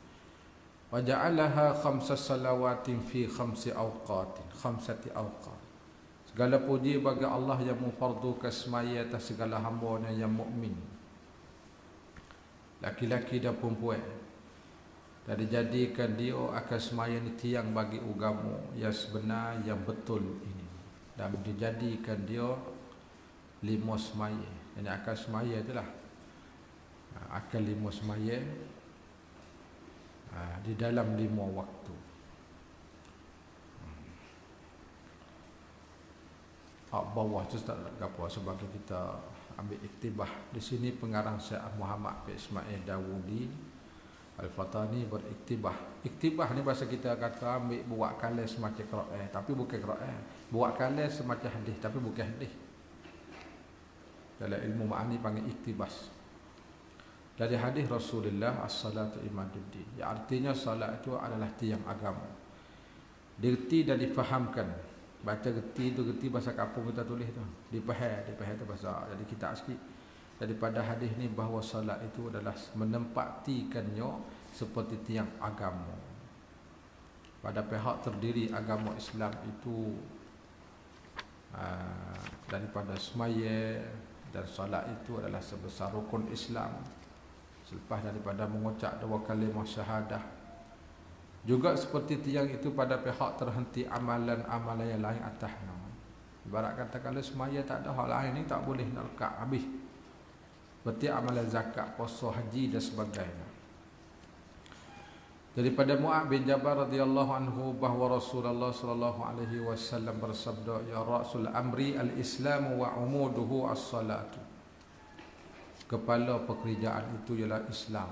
Wa ja'alaha khamsa salawatin fi khamsati awqat. Segala puji bagi Allah yang memfardukan semaya atas segala hamba-Nya yang mukmin, laki-laki dan perempuan, dan dijadikan dia akan semaya ni tiang bagi agama yang sebenar yang betul ini, dan dijadikan dia 5 semaya. Ini akan semaya itulah akan 5 semaya di dalam 5 waktu. Bawah tu tak ada apa sebagai kita ambil iktibah. Di sini pengarang Syekh Muhammad bin Ismail Dawudi Al-Fatani beriktibah. Iktibah ni bahasa kita kata ambil buat kalam semacam Quran tapi bukan Quran. Buat kalam semacam hadis tapi bukan hadis. Dalam ilmu ma'ani panggil iktibas. Dari hadis Rasulullah as-salatu imaduddin. Ya, artinya salat itu adalah tiang agama. Dirti dan difahamkan. Baca gerti itu gerti bahasa kampung kita tulis tu. Dipaham tu bahasa jadi kitab sikit. Daripada hadis ni bahawa salat itu adalah menempatikannya seperti tiang agama. Pada pihak terdiri agama Islam itu daripada semaya dan salat itu adalah sebesar rukun Islam. Selepas daripada mengucap 2 kalimah syahadah, juga seperti tiang itu pada pihak terhenti amalan-amalan yang lain atasnya. Ibarat kata kalau semaya tak ada hal lain ni tak boleh nak lekat habis. Berarti amalan zakat, puasa, haji dan sebagainya. Daripada Mu'adz bin Jabal radhiyallahu anhu bahawa Rasulullah sallallahu alaihi wasallam bersabda, ya ra'sul amri al-Islam wa umuduhu as-salatu. Kepala pekerjaan itu ialah Islam,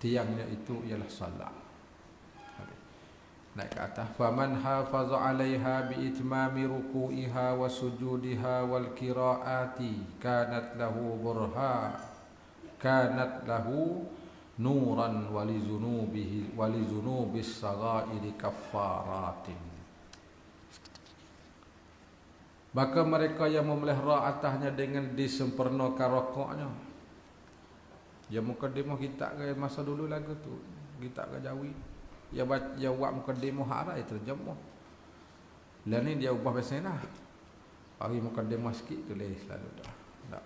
tiangnya itu ialah salat. Naik ke atas, faman hafaza 'alaiha bi itmami ruku'iha wa sujudiha wal qira'ati kanat lahu nuran walizunubis saghairi kaffaratin. Maka mereka yang memelihara atasnya dengan disempurnakan rokoknya. Ya mukadimah kita ke masa dulu lagu tu, kita ke Jawi. Ya buat mukadimah hara itu terjemah. Lah ni dia ubah bahasa nah. Bagi mukadimah sikit tulis lalu dah. Tak.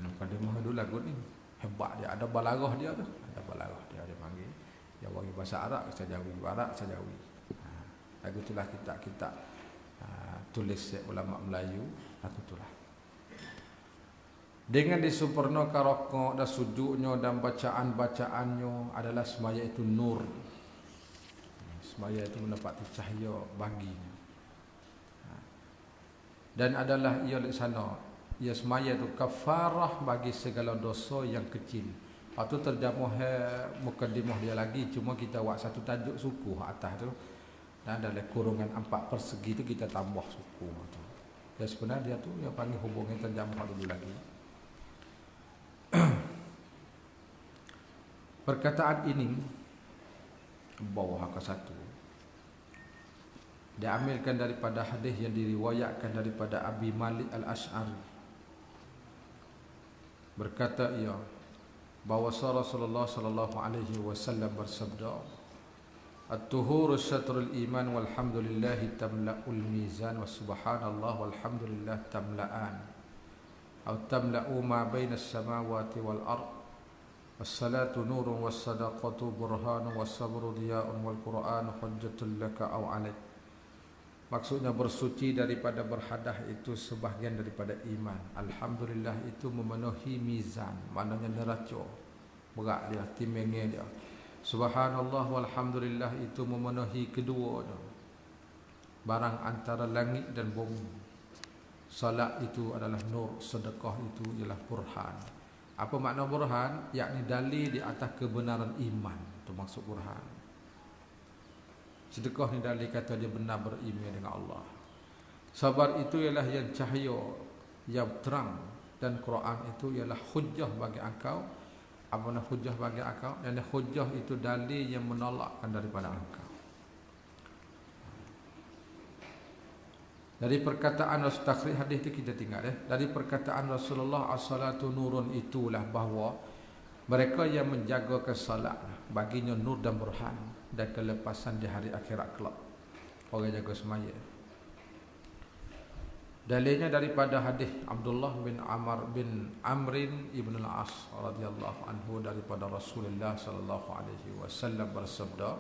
Anu mukadimah dulu lagu ni. Hebat dia, ada balarah dia tu, ada balarah dia panggil. Dia bagi bahasa Arab, saya Jawi, Barat, saya Jawi. Lagu itulah kita tulis ulama Melayu, lagu itulah. Dengan disempurnakan rokok dan sujudnya dan bacaan-bacaannya adalah semaya itu nur. Semaya itu mendapati cahaya baginya. Dan adalah ia di sana. Ya semaya itu kafarah bagi segala dosa yang kecil. Itu terjemah mukadimah dia lagi. Cuma kita buat satu tajuk suku atas tu. Dan dalam kurungan 4 persegi tu kita tambah suku tu. Dan sebenarnya dia tu yang panggil hubungan terjemah dulu lagi. Perkataan ini bawah ke satu. Diambilkan daripada hadis yang diriwayatkan daripada Abi Malik Al-Asy'ari. Berkata ia bahawa Rasulullah sallallahu alaihi wasallam bersabda, at-tuhuru syatrul iman walhamdulillahi tamla'ul mizan wa subhanallah walhamdulillah tamla'an atau tamla'u ma bainas samawati wal ard was-salatu nurun was-sadaqatu burhanun was-sabru diya'un wal qur'anu hujjatul laka aw 'alaik. Maksudnya bersuci daripada berhadah itu sebahagian daripada iman. Alhamdulillah itu memenuhi mizan, maknanya neraca berat dia, timingnya dia. Subhanallah walhamdulillah itu memenuhi kedua dia, barang antara langit dan bumi. Salat itu adalah nur, sedekah itu ialah burhan. Apa makna burhan? Yakni dalil di atas kebenaran iman. Itu maksud burhan. Sedekah ni dalil kata dia benar beriman dengan Allah. Sabar itu ialah yang cahaya, yang terang. Dan Quran itu ialah hujjah bagi engkau. Apa nak hujjah bagi engkau? Dan hujjah itu dalil yang menolakkan daripada engkau. Dari perkataan Rasul hadis itu kita tinggal dari perkataan Rasulullah as-salatu nurun itulah bahawa mereka yang menjaga salat baginya nur dan burhan dan kelepasan di hari akhirat kelak. Orang jaga semaya. Dalilnya daripada hadis Abdullah bin Amrin ibn al-As radhiyallahu anhu daripada Rasulullah sallallahu alaihi wasallam bersabda,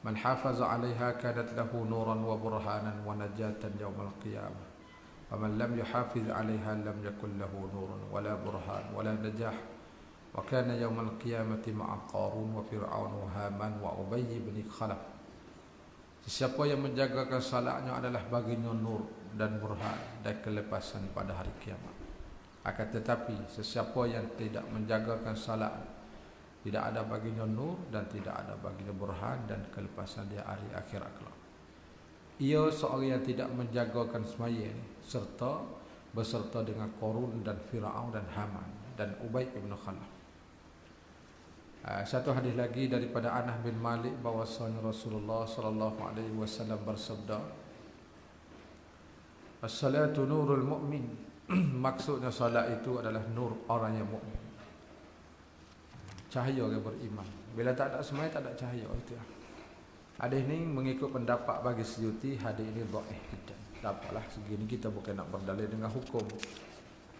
man hafaza 'alaiha kanat lahu nuran wa burhanan wa najatan yaumal qiyamah. Faman lam yuhafiz 'alaiha lam yakul lahu nurun wala burhan wala najah. Wa kana yaumal qiyamati ma'a Qarun wa Fir'aun wa Haman wa Ubay bin Khalaf. Sesiapa yang menjagakan salatnya adalah baginya nur dan burhan dan kelepasan pada hari kiamat. Akan tetapi sesiapa yang tidak menjagakan salat, tidak ada baginya nur dan tidak ada baginya burhan dan kelepasan di hari akhirat kelak. Ia seorang yang tidak menjagakan semaya serta beserta dengan Qarun dan Fir'aun dan Haman dan Ubay bin Khalaf. Satu hadis lagi daripada Anas bin Malik bahwasanya Rasulullah sallallahu alaihi wasallam bersabda, as-salatu nurul mu'min. Maksudnya salat itu adalah nur orang yang mukmin. Cahaya orang beriman. Bila tak ada semaya tak ada cahaya itu. Hadis ni mengikut pendapat bagi Suyuti, hadis ini dhaif kita. Tak apalah, segini kita bukan nak berdalil dengan hukum.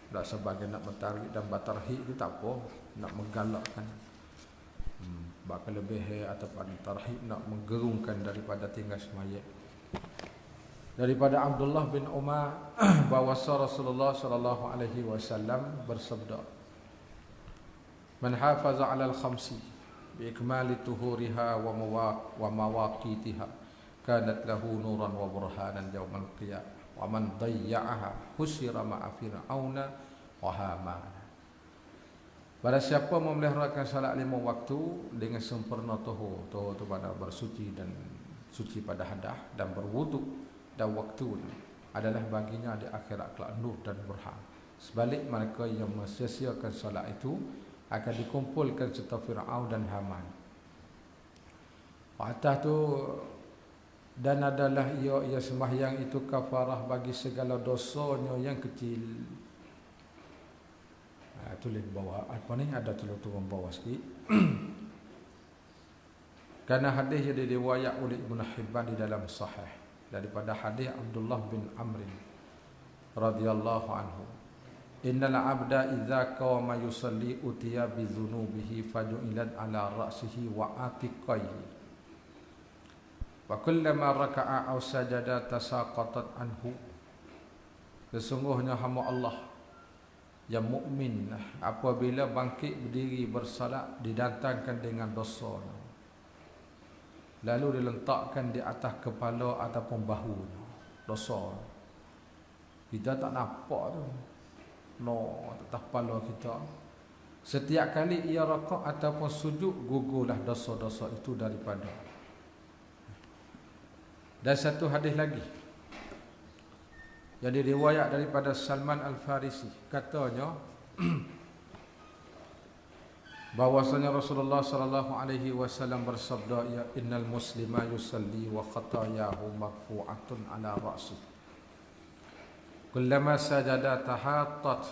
Tak sebagai nak mentarikh dan batarhi itu tak apa, nak menggalakkan. Bakal lebih ataupun tarhib nak menggerungkan daripada tinggal semaya. daripada Abdullah bin Umar bahawa Rasulullah sallallahu alaihi wasallam bersabda, "Man hafaza 'ala al-khamsi bi ikmali tuhuriha wa mawaqitiha kanat lahu nuran wa burhanan yaumal qiyamah wa man dayya'aha husira ma'a fir'auna wa haman." Pada siapa memeliharakan salat 5 waktu dengan sempurna tahur tu pada bersuci dan suci pada hadas dan berwuduk dan waktu adalah baginya di akhirat kelak nur dan burhan. Sebalik mereka yang mensia-siakan salat itu akan dikumpulkan serta Fir'aun dan Haman. Atas tu, dan adalah ia sembahyang itu kafarah bagi segala dosanya yang kecil. Tulis bawah apa ni, ada turun bawah sikit. Karena hadis yang diriwayat oleh Ibnu Hibban di dalam sahih daripada hadis Abdullah bin Amr radhiyallahu anhu, innal abda idza qama yusalli utiya bi dzunubihi faju'ilat ala ra'sihi wa atiqaihi wa kullama raka'a aw sajada tasaqatat anhu. Sesungguhnya hamba Allah yang mukmin apabila bangkit berdiri bersalat didatangkan dengan dosanya, lalu diletakkan di atas kepala ataupun bahunya dosa. Kita tak nampak tu, no, atas kepala kita. Setiap kali ia rakaat ataupun sujud, gugurlah dosa-dosa itu daripada. Dan satu hadis lagi yang diriwayat daripada Salman Al-Farisi, katanya bahwasanya Rasulullah sallallahu alaihi wasallam bersabda, ya innal muslima yusalli wa khatayahu marfu'atun ala ra'si kullama sajada tahattat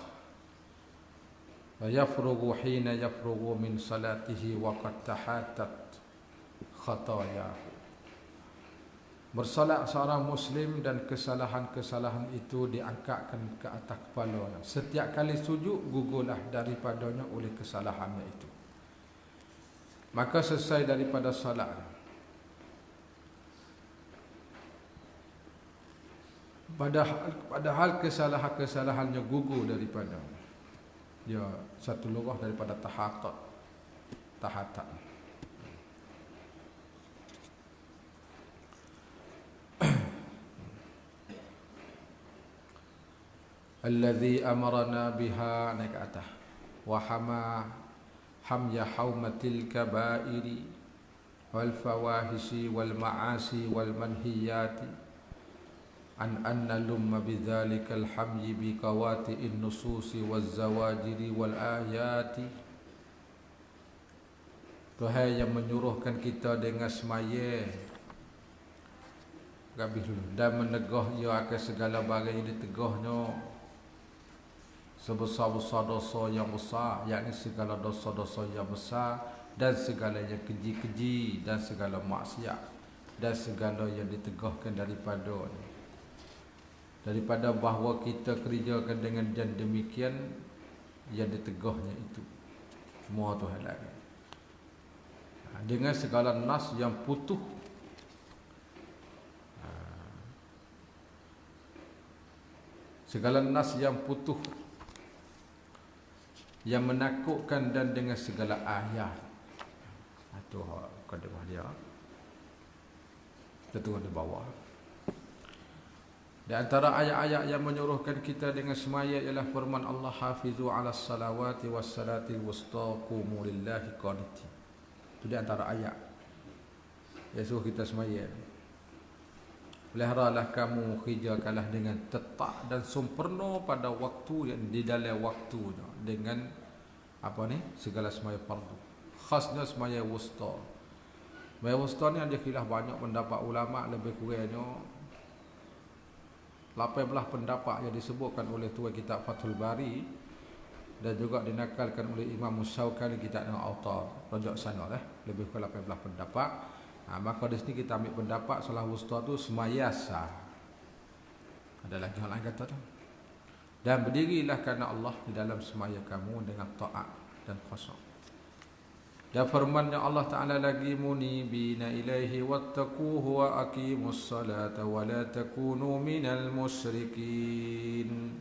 wa yafrughu hina yafrughu min salatihi wa qad tahattat khatayahu. Bersalat seorang muslim dan kesalahan-kesalahan itu diangkatkan ke atas kepalanya. Setiap kali sujud, gugurlah daripadanya oleh kesalahannya itu. Maka selesai daripada salat, padahal kesalahan-kesalahannya gugur daripada dia, satu lurah daripada tahatat. Alladhi amarna biha, naik ke atas, wa hamya haumatil kabairi wal fawahisi wal ma'asi wal manhiyati an anna lumma bidhalikal hamyi bi qawati'in nususi waz zawajiri wal ayati. Tuhan yang menyuruhkan kita dengan semaya dan menegah ia akan segala barang yang ditegahnya sebesar-besar dosa yang besar, yakni segala dosa-dosa yang besar dan segala yang keji-keji dan segala maksiat dan segala yang ditegahkan daripada bahawa kita kerjakan dengan dan demikian yang ditegahnya itu semua Tuhan lagi dengan segala nas yang putus, segala nas yang putus yang menakutkan dan dengan segala ayat. Itu kaedah dia. Kita tengok di bawah. Di antara ayat-ayat yang menyuruhkan kita dengan semaya ialah firman Allah, hafizu 'alas salawati was salatil wusta qumu lillahi qanitin. Itu di antara ayat yang suruh kita semaya. Peliharalah kamu, kerjakanlah dengan tetap dan sempurna pada waktu yang di dalam waktunya dengan apa ni, segala semaya fardu. Khasnya semaya wusta. Semaya wusta ni ada khilaf banyak pendapat ulama, lebih kurangnya 18 pendapat yang disebutkan oleh tuan kitab Fathul Bari dan juga dinakalkan oleh Imam Syaukani kitab Al-Autar. Rojak sana lebih kurang 18 pendapat. Maka di sini kita ambil pendapat salah wusta tu semaya sah. Ada lagi orang lain kata tu. Dan berdirilah kerana Allah di dalam semaya kamu dengan taat dan khusyuk. Dan firman yang Allah Ta'ala lagi, munibina ilaihi wattaquhu wa aqimus salata wa la takunu minal musyrikin.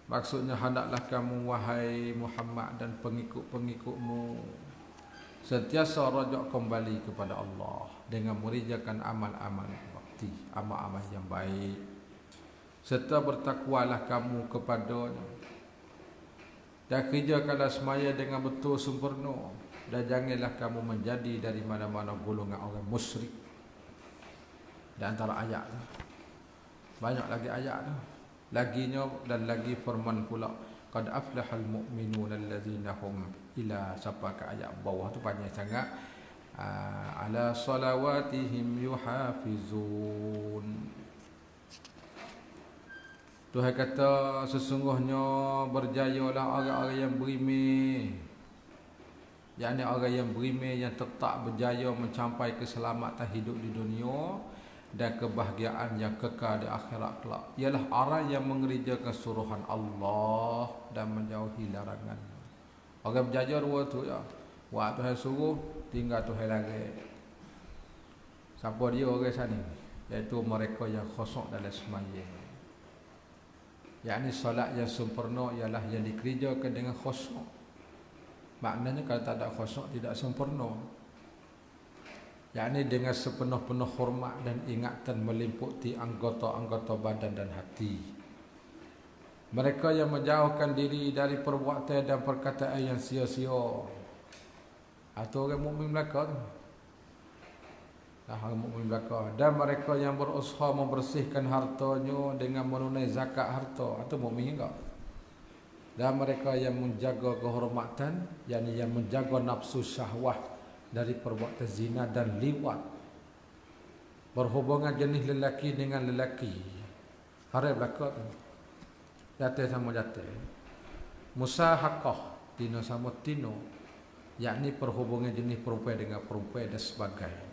Maksudnya, hendaklah kamu wahai Muhammad dan pengikut-pengikutmu sentiasa rajak kembali kepada Allah dengan mengerjakan amal-amal bakti, amal-amal yang baik, serta bertakwalah kamu kepadanya, dan kerjakanlah semaya dengan betul sempurna, dan janganlah kamu menjadi dari mana-mana golongan orang musyrik. Di antara ayat tu banyak lagi ayat tu, laginya dan lagi firman pula, qad aflahal mu'minun allazina hum ila, sampai ke ayat bawah tu panjang sangat, ala salawatihim yuhafizun. Tuhan kata sesungguhnya berjayalah orang-orang yang beriman, yakni orang yang beriman yang tetap berjaya mencapai keselamatan hidup di dunia dan kebahagiaan yang kekal di akhirat kelak, ialah orang yang mengerjakan suruhan Allah dan menjauhi larangan. Orang berjaya dua tu ya, buat Tuhan suruh, tinggal Tuhan lagi. Siapa dia orang sana? Iaitu mereka yang khusyuk dalam sembahyang. Yakni solat yang sempurna ialah yang dikerjakan dengan khusyuk. Maknanya kalau tak ada khusyuk tidak sempurna. Yakni dengan sepenuh-penuh hormat dan ingatan meliputi anggota-anggota badan dan hati. Mereka yang menjauhkan diri dari perbuatan dan perkataan yang sia-sia. Atau orang mukmin belaka tu. Orang mukmin belaka. Dan mereka yang berusaha membersihkan hartanya dengan menunai zakat harta. Atau mukmin enggak? Dan mereka yang menjaga kehormatan, yakni yang menjaga nafsu syahwat dari perbuatan zina dan liwat, berhubungan jenis lelaki dengan lelaki. Haram belaka tu. Jatuh sama jatuh. Musahaqah, tino sama tino, yakni perhubungan jenis perempuan dengan perempuan dan sebagainya.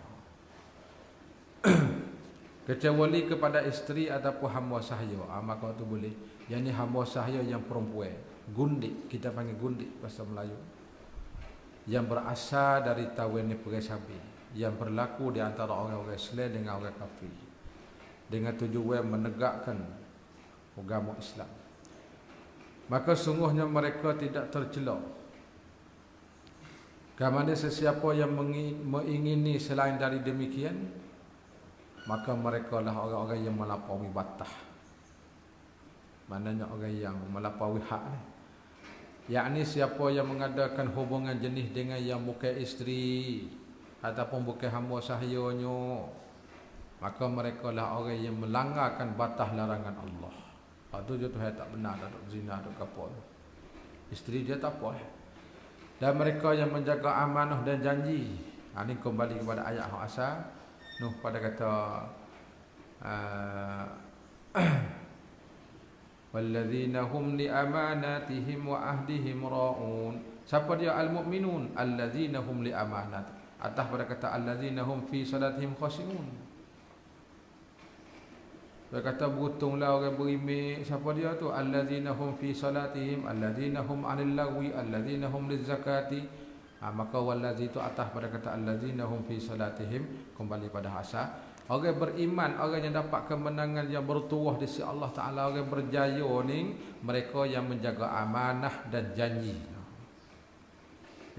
Kecuali kepada isteri ataupun hamba sahaya, maka tu boleh. Yakni hamba sahaya yang perempuan, gundik, kita panggil gundik bahasa Melayu, yang berasal dari tawin perai sabi, yang berlaku di antara orang-orang Islam dengan orang kafir, dengan tujuan menegakkan agama Islam. Maka sungguhnya mereka tidak tercela. Kamane sesiapa yang mengingini selain dari demikian, maka mereka lah orang-orang yang melampaui batas. Maknanya orang yang melampaui hak ni. Yakni siapa yang mengadakan hubungan jenis dengan yang bukan isteri ataupun bukan hamba sahyanya, maka mereka lah orang yang melanggarkan batas larangan Allah. Itu je Tuhan tak benar dah zina duk apa. Isteri dia tak apa. Dan mereka yang menjaga amanah dan janji. Ini kembali kepada ayat yang asal. Nuh pada kata walladzina hum li amanatihim wa ahdihim raun. Siapa dia al-mu'minun? Alladzina hum li amanat. Atas pada kata alladzina hum fi salatihim khashi'un. Dia kata beruntunglah orang beriman. Siapa dia tu? Alladzina hum fi salatihim, alladzina hum 'anil lagwi, alladzina hum lizakati. Maka wallazi itu atas pada kata alladzina hum fi salatihim, kembali pada asal. Orang beriman, orang yang dapat kemenangan yang bertuah di sisi Allah Taala, orang berjaya ni mereka yang menjaga amanah dan janji.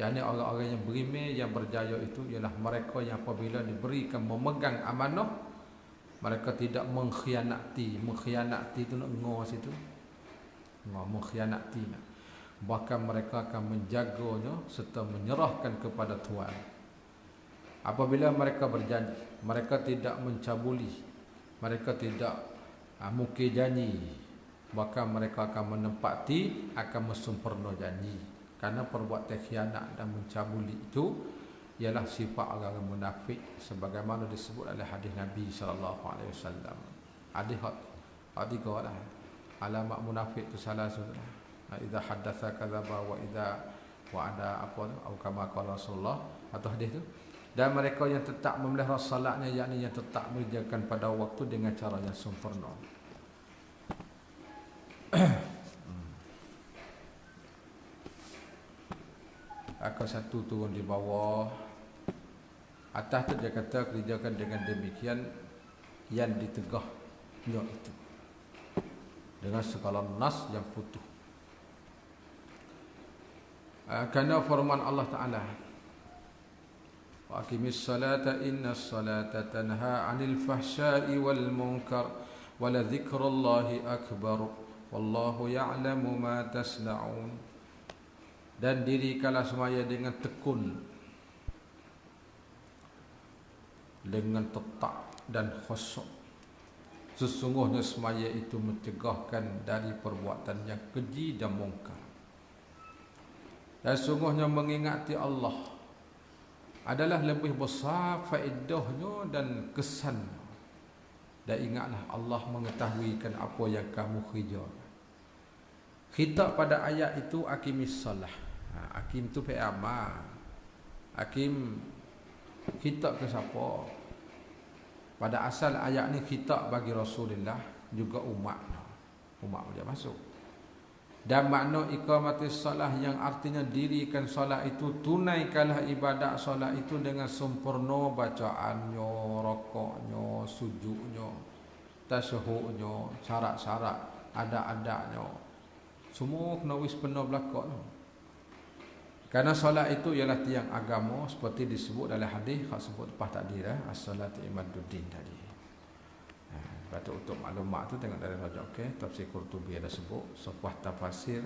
Yani orang-orang yang beriman yang berjaya itu ialah mereka yang apabila diberikan memegang amanah, mereka tidak mengkhianati. Mengkhianati itu nak ngor situ. Ngor mengkhianati. Bahkan mereka akan menjaganya serta menyerahkan kepada Tuhan. Apabila mereka berjanji, mereka tidak mencabuli, mereka tidak mungkir janji. Bahkan mereka akan menempati, akan sempurna janji. Karena perbuatan khianat dan mencabuli itu ialah sifat orang-orang munafik, sebagaimana disebut oleh hadis Nabi SAW. Hadis tiga lah. Alamat munafik itu salah satu. Idza haddatsa kadzaba wa idza wa'ada apa tu, atau kama qala Rasulullah, atau hadis tu. Dan mereka yang tetap memelihara salatnya, yakni yang tetap mengerjakan pada waktu dengan cara yang sempurna. Akan satu turun di bawah. Atas tu dia kata kerjakan dengan demikian yang ditegah itu dengan segala nas yang putus. Kerana firman Allah Ta'ala, wa aqimis salata innas salata tanha 'anil fahsya'i wal munkar wa la dzikrullahi akbar wallahu ya'lamu ma tasna'un. Dan dirikanlah semaya dengan tekun, dengan tetap dan khusyuk. Sesungguhnya semaya itu mencegahkan dari perbuatan yang keji dan mungkar. Dan sungguhnya mengingati Allah adalah lebih besar faedahnya dan kesannya. Dan ingatlah Allah mengetahuikan apa yang kamu kerja. Khitab pada ayat itu aqimis salah. Hakim tu fi'il amar. Hakim khitab ke siapa? Pada asal ayat ni khitab bagi Rasulullah juga umat dia masuk. Dan makna iqamatis salah yang artinya dirikan solat itu, tunaikanlah ibadat solat itu dengan sempurna bacaannya, rokoknya, sujudnya, tasyahudnya, syarat-syarat, adat-adatnya. Semua kena wis penuh belakang. Karena solat itu ialah tiang agama seperti disebut dalam hadis hak sebut lepas tadi dah, as-salatu imaduddin tadi. Patut untuk maklumat tu tengok dari Raja tafsir Qurtubi ada sebut sebuah tafsir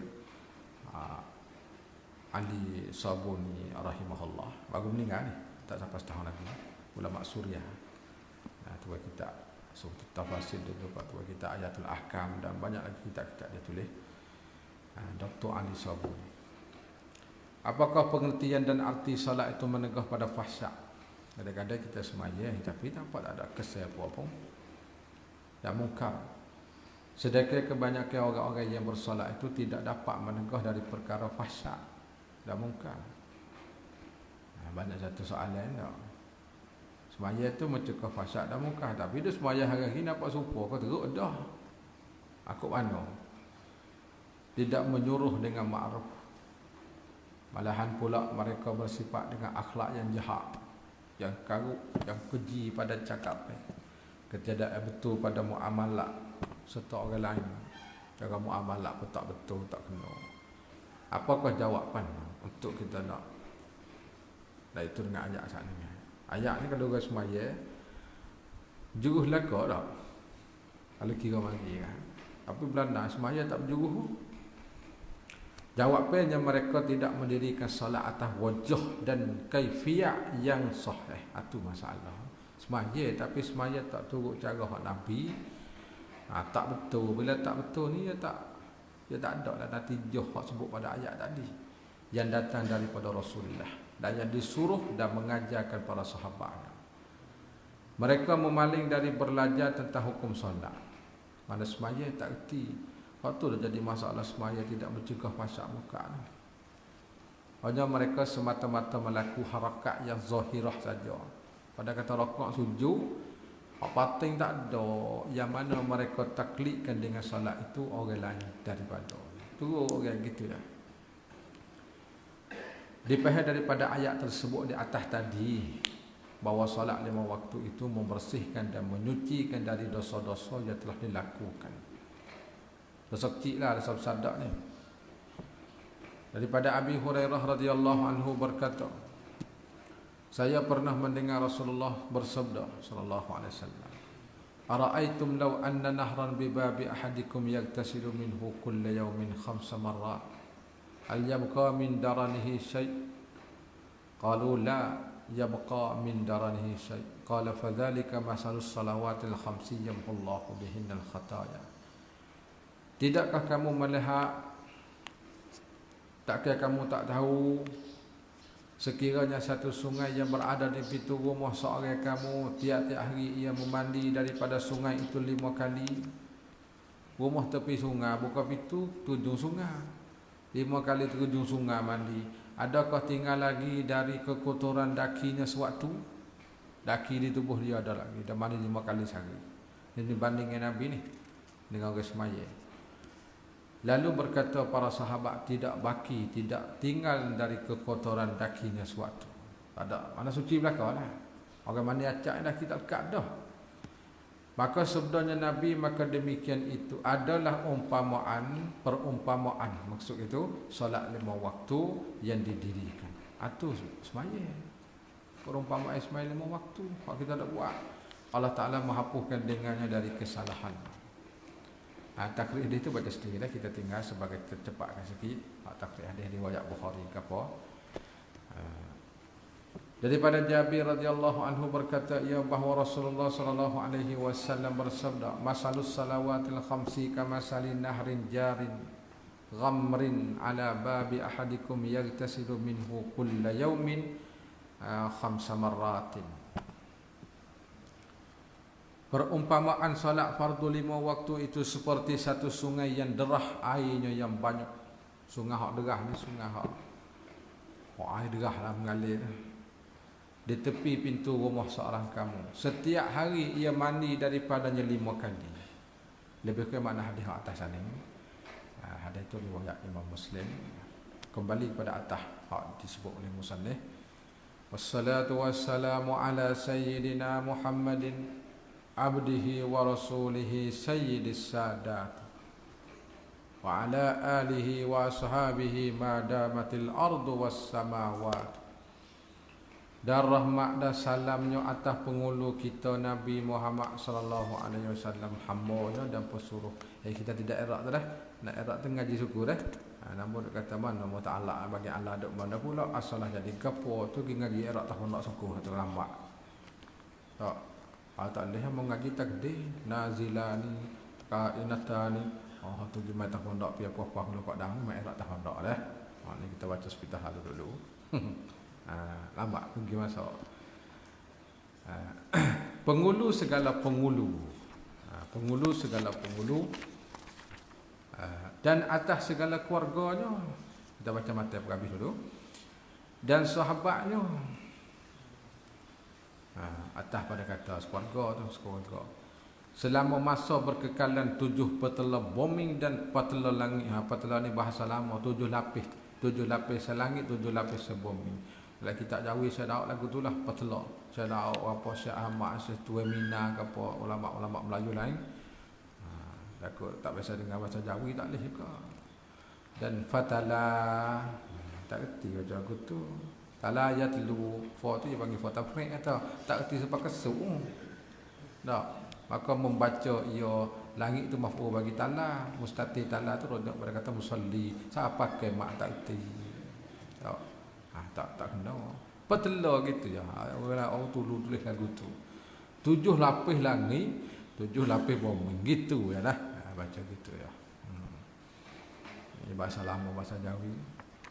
Ali Sabuni rahimahullah baru meninggal ni, tak sampai setahun lagi, ulama Suriah. Tu kita tafsir dia juga, tu kita Ayatul Ahkam dan banyak lagi kitab-kitab dia tulis. Dr. Ali Sabuni. Apakah pengertian dan arti salat itu menegah pada fahsyak? Kadang-kadang kita semaya tapi nampak tak ada kesan apa-apa dan mungkar. Sedangkan kebanyakan orang-orang yang bersolat itu tidak dapat menegah dari perkara fahsyak dan mungkar. Banyak satu soalan tak? Semaya itu mencegah fahsyak dan mungkar, tapi dia semaya hari-hari nampak serupa, kau teruk dah. Aku mana? Tidak menyuruh dengan ma'ruf. Malahan pula mereka bersifat dengan akhlak yang jahat, yang karuk, yang keji pada cakap, ketiadaan betul pada muamalah serta orang lain. Cara muamalah pun tak betul, tak kena. Apakah jawapan untuk kita nak? Dan itu dengan ayat saat ini. Ayat ni kalau orang semaya juruh laka tak? Kalau kira mari kan. Tapi Belanda semaya tak berjuruh. Jawapannya mereka tidak mendirikan solat atas wajah dan kaifiat yang sahih. Itu masalah. Semaya tapi semaya tak turut cara hak Nabi. Tak betul. Bila tak betul ni dia tak ada lah natijah hak sebut pada ayat tadi yang datang daripada Rasulullah dan yang disuruh dan mengajarkan para sahabat. Mereka memaling dari belajar tentang hukum solat. Mana semaya tak erti. Waktu dah jadi masalah semaya tidak mencegah fahsyak mungkar. Hanya mereka semata-mata melakukan harakat yang zahirah saja. Pada kata rakaat sujud, batin tak ada. Yang mana mereka taklidkan dengan solat itu orang lain daripada. Itu orang gitu dah. Dipahami daripada ayat tersebut di atas tadi bahawa solat 5 waktu itu membersihkan dan menyucikan dari dosa-dosa yang telah dilakukan. Dosa kecil lah, dosa besar tak ni. Daripada Abi Hurairah radhiyallahu anhu berkata, saya pernah mendengar Rasulullah bersabda sallallahu alaihi wasallam, ara'aitum law anna nahran bi babi ahadikum yagtasilu minhu kulla yawmin 5 marrat hal yabqa min daranihi syai'? Qalu la yabqa min daranihi syai'. Qala fadzalika masalus salawatil khamsi yamhullahu bihinnal khataya. Tidakkah kamu melihat, takkah kamu tak tahu sekiranya satu sungai yang berada di pintu rumah seorang kamu, tiap-tiap hari ia memandi daripada sungai itu 5 kali. Rumah tepi sungai, buka pintu, tujung sungai, 5 kali terjun sungai mandi. Adakah tinggal lagi dari kekotoran dakinya sewaktu? Daki di tubuh dia ada lagi, dia mandi 5 kali sehari. Ini bandingkan Nabi ni dengan orang semaya Lalu berkata para sahabat, tidak baki, tidak tinggal dari kekotoran dakinya suatu. Tak ada, mana suci belakang lah. Orang mana acak dah kita lekat dah. Maka sabdanya Nabi, maka demikian itu adalah perumpamaan. Maksud itu, solat 5 waktu yang didirikan. Itu semaya. Perumpamaan semaya 5 waktu. Kalau kita tak buat, Allah Ta'ala menghapuskan dengannya dari kesalahan. Takrif dia itu baca sendiri lah. Kita tinggal sebagai tercepatkan sikit. Takrif dia riwayat Bukhari ke apa. Daripada Jabir radhiyallahu anhu berkata, ia bahawa Rasulullah sallallahu alaihi wasallam bersabda, masalus salawatil khamsi kamasalin nahrin jarin ghamrin ala babi ahadikum yagtasilu minhu kulla yawmin 5 marratin. Perumpamaan salat fardu 5 waktu itu seperti satu sungai yang derah airnya yang banyak. Sungai hak derah ni sungai hak air derah lah mengalir di tepi pintu rumah seorang kamu. Setiap hari ia mandi daripadanya 5 kali. Lebih ke makna hadis atas ni. Hadis itu riwayat Imam Muslim. Kembali kepada atas hak disebut oleh musannif. Wassalatu wassalamu ala sayyidina Muhammadin abdihi wa rasulihi sayyidis sadat wa ala alihi wa ashabihi ma damatil ardu was samawat. Dan rahmat dan salamnya atas pengulu kita Nabi Muhammad sallallahu alaihi wasallam, hamba-Nya dan pesuruh. Kita tidak erak dah. Nak erak tu ngaji syukur dah. Namun dia kata mana Allah Taala bagi Allah duk mana pula asalah jadi gapo tu pergi ngaji erak tak nak syukur tu lambat. Tak. Tak boleh mengaji takdir nazilani kainatani. Tu gimana tak pondok pi apa-apa kalau kau dah mak erak tak pondok dah. Ni kita baca sepitah dulu. Lama pergi masuk. Penghulu segala penghulu. Penghulu segala penghulu. Dan atas segala keluarganya. Kita baca mata habis dulu. Dan sahabatnya. Atas pada kata keluarga tu, keluarga. Selama masa berkekalan 7 petala bombing dan petala langit. Petala ni bahasa lama, 7 lapis. 7 lapis selangit, 7 lapis sebombing. Kalau kita Jawi saya dakwah lagu tu lah petala. Saya dakwah apa Syekh Ahmad, Syekh Tuan Mina ke apa ulama-ulama Melayu lain. Takut tak biasa dengar bahasa Jawi tak boleh juga. Dan fatala tak reti baca lagu tu. Tala yatlu fa tu dia panggil fa tafriq atau tak reti sebab kesuk. Tak. Maka membaca ia langit itu maf'ul bagi tala, mustati tala tu rodok pada kata musalli. Siapa pakai mak tak reti. Tak. Tak kena. Petela gitu ya. Orang tulis lagu tu. 7 lapis langit, 7 lapis bombing gitu ya dah. Baca gitu ya. Ini bahasa lama, bahasa Jawi.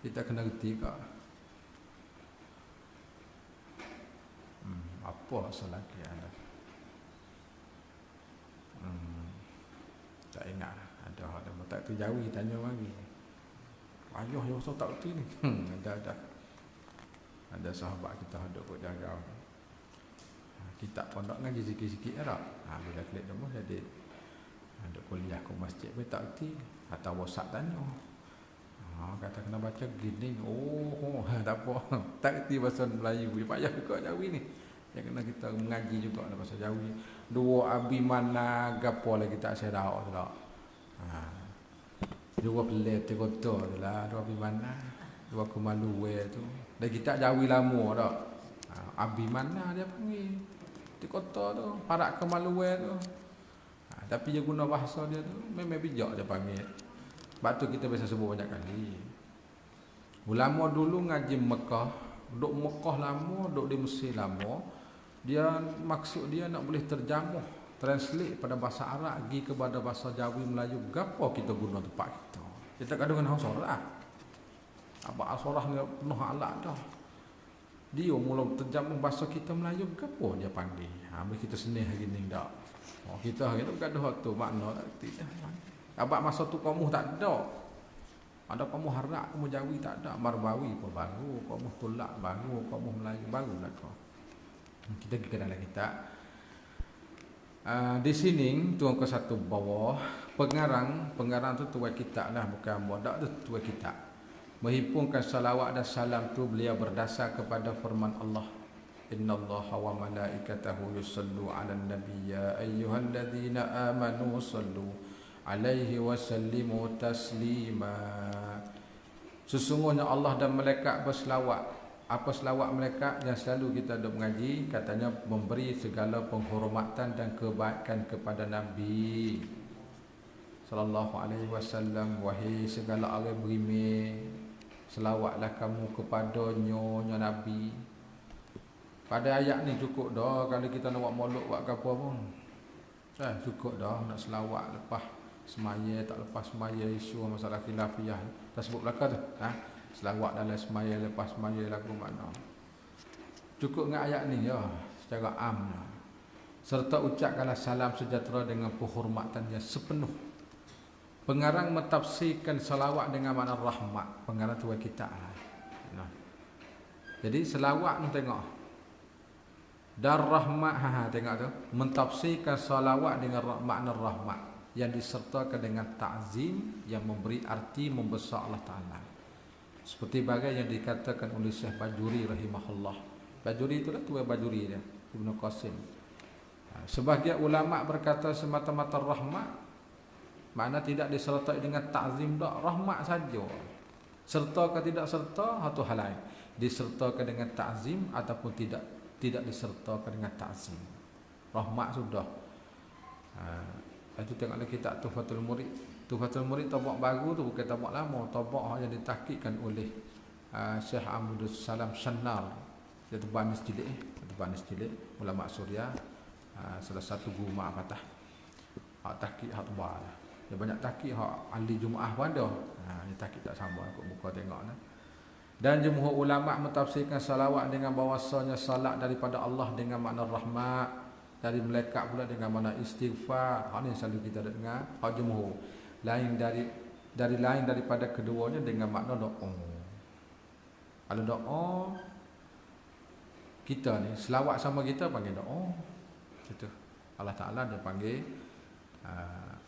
Kita kena reti kak. Apa selagi ada? Tak ingat. Ada tak tu Jawi tanya lagi. Ayuh yang tak reti ni. Ada sahabat kita ada buat jaga. Kita pondok ngaji sikit-sikit tak? Bila klik nombor jadi ada kuliah ke masjid pun tak reti. Atau WhatsApp tanya. Kata kena baca gini. Tak apa. Tak reti bahasa Melayu. Dia payah juga Jawi ni. Yang kena kita mengaji juga dalam bahasa Jawi. Dua abi mana gapo lagi tak saya tahu tak. Dua pelet terkotor tu lah. Dua abi mana. Dua kemaluwe tu. Dan kita Jawi lama tak. Abi mana dia panggil. Di kota tu. Parak kemaluwe tu. Tapi dia guna bahasa dia tu. Memang bijak dia panggil. Sebab tu kita biasa sebut banyak kali. Ulama dulu ngaji Mekah. Duduk Mekah lama. Duduk di Mesir lama. Dia maksud dia nak boleh terjamuh. Translate pada bahasa Arab. Pergi kepada bahasa Jawi Melayu. Gapa kita guna tempat kita. Kita kadang dengan hang sorah. Abang Asorah ni penuh alat dah. Dia mula terjamuh bahasa kita Melayu gapo dia panggil. Habis kita senih hari ni dak. Kita hari tu gaduh tu makna tak reti dah. Abang masa tu kamu tak ada. Ada kamu Harak, kamu Jawi tak ada. Marbawi pun baru, kamu Tulak baru, kamu Melayu baru lah kau. Kita pergi ke dalam kitab. Di sini tuan ke satu bawah pengarang tu tuai kitab lah, bukan bodak tu, tuai kitab. Menghimpunkan salawat dan salam tu beliau berdasar kepada firman Allah, innallaha wa malaikatahu yusallu 'alan nabi ya ayyuhalladzina amanu sallu 'alaihi wa sallimu taslima. Sesungguhnya Allah dan malaikat berselawat. Apa selawat malaikat yang selalu kita duk mengaji, katanya memberi segala penghormatan dan kebaikan kepada Nabi sallallahu alaihi wasallam. Wahai segala orang beriman, selawatlah kamu kepadanya Nabi. Pada ayat ni cukup dah kalau kita nak buat maulud buat apa pun. Cukup dah nak selawat lepas semaya, tak lepas semaya, isu masalah khilafiyah. Kita sebut belakang tu. Selawat dalam semaya, lepas semaya lagu mana. Cukup dengan ayat ni ya, secara am. Serta ucapkanlah salam sejahtera dengan penghormatan yang sepenuh. Pengarang mentafsirkan salawat dengan makna rahmat. Pengarang tu kita. Jadi selawat ni tengok. Dan rahmat, tengok tu. Mentafsirkan salawat dengan makna rahmat yang disertakan dengan ta'zim yang memberi arti membesar Allah Ta'ala. Seperti bagai yang dikatakan oleh Syekh Bajuri rahimahullah. Bajuri itulah tuai Bajuri dia, Ibnu Qasim. Sebahagian ulama berkata semata-mata rahmat, makna tidak disertai dengan ta'zim dak, rahmat saja. Serta ke tidak serta satu hal lain. Disertakan dengan ta'zim ataupun tidak disertakan dengan ta'zim. Rahmat sudah. Itu tengoklah kitab Tuhfatul Murid. Tuhfatul Murid tabak baru tu bukan tabak lama, tabak yang ditakikkan oleh Syekh Abdul Salam Shannar. Dia tebanis cilik, ulama Suria, salah satu guru mak patah. Hak tahqiq hak tebal. Dia banyak tahqiq hak ahli Jumaah pun ada. Dia tahqiq tak sama, aku buka tengok nah. Dan jumhur ulama mentafsirkan salawat dengan bahawasanya salat daripada Allah dengan makna rahmat, dari malaikat pula dengan makna istighfar. Hak ni selalu kita dengar. Hak jumhur lain daripada keduanya dengan makna doa. Kalau doa kita ni selawat sama kita panggil doa. Itu Allah Taala dia panggil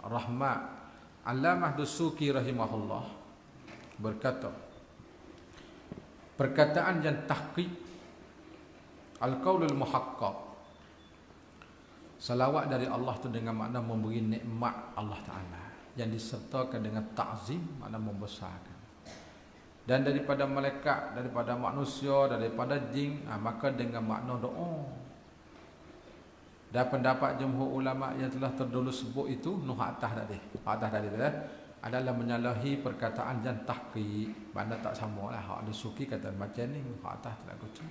rahmat. Allamah Dusuki rahimahullah berkata, perkataan yang tahqiq al-qaulul muhaqqaq, salawat dari Allah tu dengan makna memberi nikmat Allah Ta'ala yang disertakan dengan ta'zim, makna membesarkan. Dan daripada malaikat, daripada manusia, daripada jin, maka dengan makna doa. Dan pendapat jumhur ulama yang telah terdahulu sebut itu atas tadi adalah menyalahi perkataan yang tahqiq, makna tak samalah. Hak ada suki kata macam ni, hak atas tak kucing.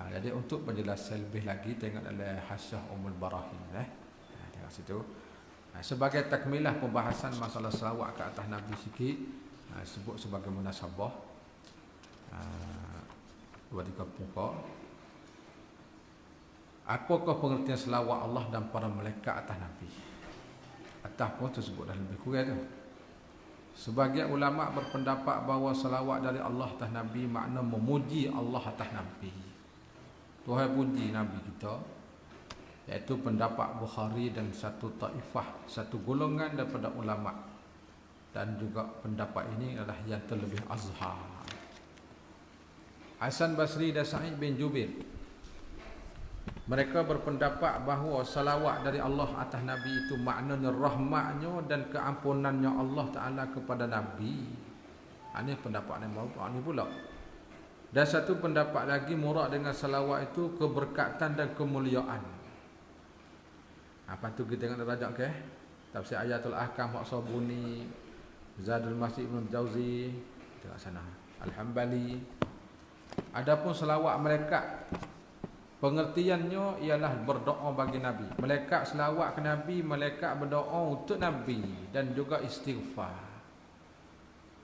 Jadi untuk penjelasan lebih lagi tengok dalam Hasyah Ummul Barahin. Tengok situ. Sebagai takmilah pembahasan masalah selawat ke atas Nabi sikit, sebut sebagai munasabah. 2-3 pokok. Apakah pengertian selawat Allah dan para malaikat atas Nabi? Atas pun tersebut dah lebih kurang tu. Sebagian ulama berpendapat bahawa selawat dari Allah atas Nabi makna memuji Allah atas Nabi. Tuhan puji Nabi kita, iaitu pendapat Bukhari dan satu taifah, satu golongan daripada ulama. Dan juga pendapat ini adalah yang terlebih azhar. Hasan Basri dan Sa'id bin Jubair, mereka berpendapat bahawa salawat dari Allah atas Nabi itu maknanya rahmatnya dan keampunannya Allah Ta'ala kepada Nabi. Ini pendapat yang baru ini pula. Dan satu pendapat lagi, murad dengan salawat itu keberkatan dan kemuliaan. Apa tu kita tengok darajat ke? Tafsir Ayatul Ahkam Hak Sabuni, Zadul Masih Ibn Jauzi, tengok sana. Al-Hambali. Adapun selawat malaikat, pengertiannya ialah berdoa bagi Nabi. Malaikat selawat ke Nabi, malaikat berdoa untuk Nabi dan juga istighfar,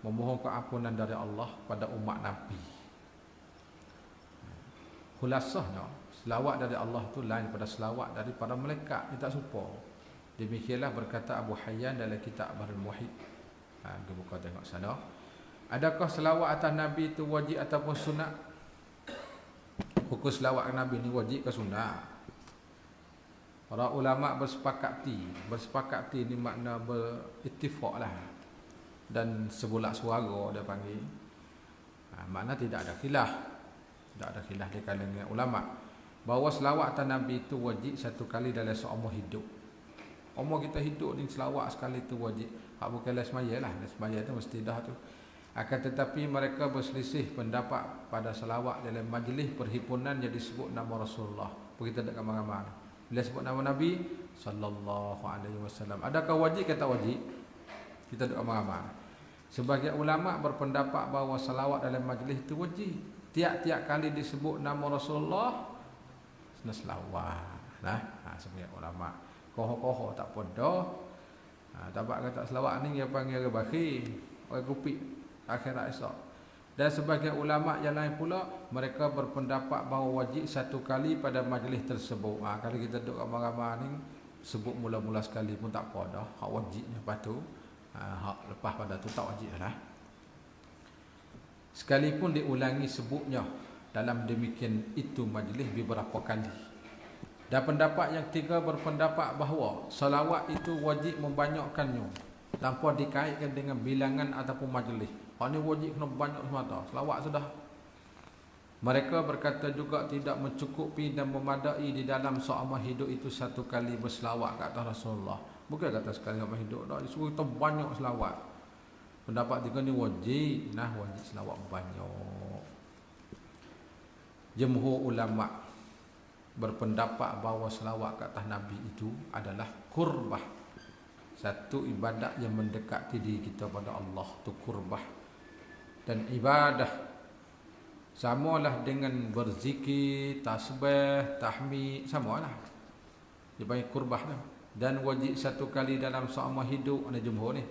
memohon keampunan dari Allah pada umat Nabi. Khulasahnya, selawat dari Allah tu lain daripada selawat daripada malaikat. Dia tak serupa. Demikianlah berkata Abu Hayyan dalam kitab Bahrul Muhit. Kita buka tengok sana. Adakah selawat atas Nabi itu wajib ataupun sunat? Hukum selawat Nabi ni wajib ke sunat? Para ulama bersepakati ni makna berittifaq lah, dan sebulak suara dia panggil. Makna tidak ada khilaf di kalangan ulama bahawa selawat atas Nabi itu wajib satu kali dalam seumur hidup. Umur kita hidup ni selawat sekali itu wajib. Hak bukanlah semaya lah, semaya tu mesti dah tu. Akan tetapi mereka berselisih pendapat pada selawat dalam majlis perhimpunan yang disebut nama Rasulullah. Kita tak ramai-ramai. Bila sebut nama Nabi sallallahu alaihi wasallam, adakah wajib ke tak wajib? Kita duk ramai-ramai. Sebagian ulama berpendapat bahawa selawat dalam majlis itu wajib. Tiap-tiap kali disebut nama Rasulullah kena selawat. Sebagian ulama. Koho-koho tak podo. Tabak kata selawat ni dia panggil orang bakhil, orang kupik akhirat esok. Dan sebagian ulama yang lain pula mereka berpendapat bahawa wajib satu kali pada majlis tersebut. Kalau kita duduk ramai-ramai ni sebut mula-mula sekali pun tak apa dah. Hak wajibnya lepas tu. Hak lepas pada tu tak wajib lah. Sekalipun diulangi sebutnya dalam demikian itu majlis beberapa kali. Dan pendapat yang ketiga berpendapat bahawa salawat itu wajib membanyakkannya tanpa dikaitkan dengan bilangan ataupun majlis. Hak ni wajib kena banyak semata. Selawat sudah. Mereka berkata juga tidak mencukupi dan memadai di dalam seumur hidup itu satu kali berselawat ke atas Rasulullah. Bukan kata sekali seumur hidup dah. Disuruh kita banyak selawat. Pendapat tiga ni wajib. Wajib selawat banyak. Jumhur ulama berpendapat bahawa selawat ke atas Nabi itu adalah kurbah. Satu ibadat yang mendekati diri kita pada Allah. Itu kurbah. Dan ibadah samalah dengan berzikir, tasbih, tahmid, samalah. Dia panggil kurbah tu. Dan wajib satu kali dalam seumur hidup ada jumhur ni.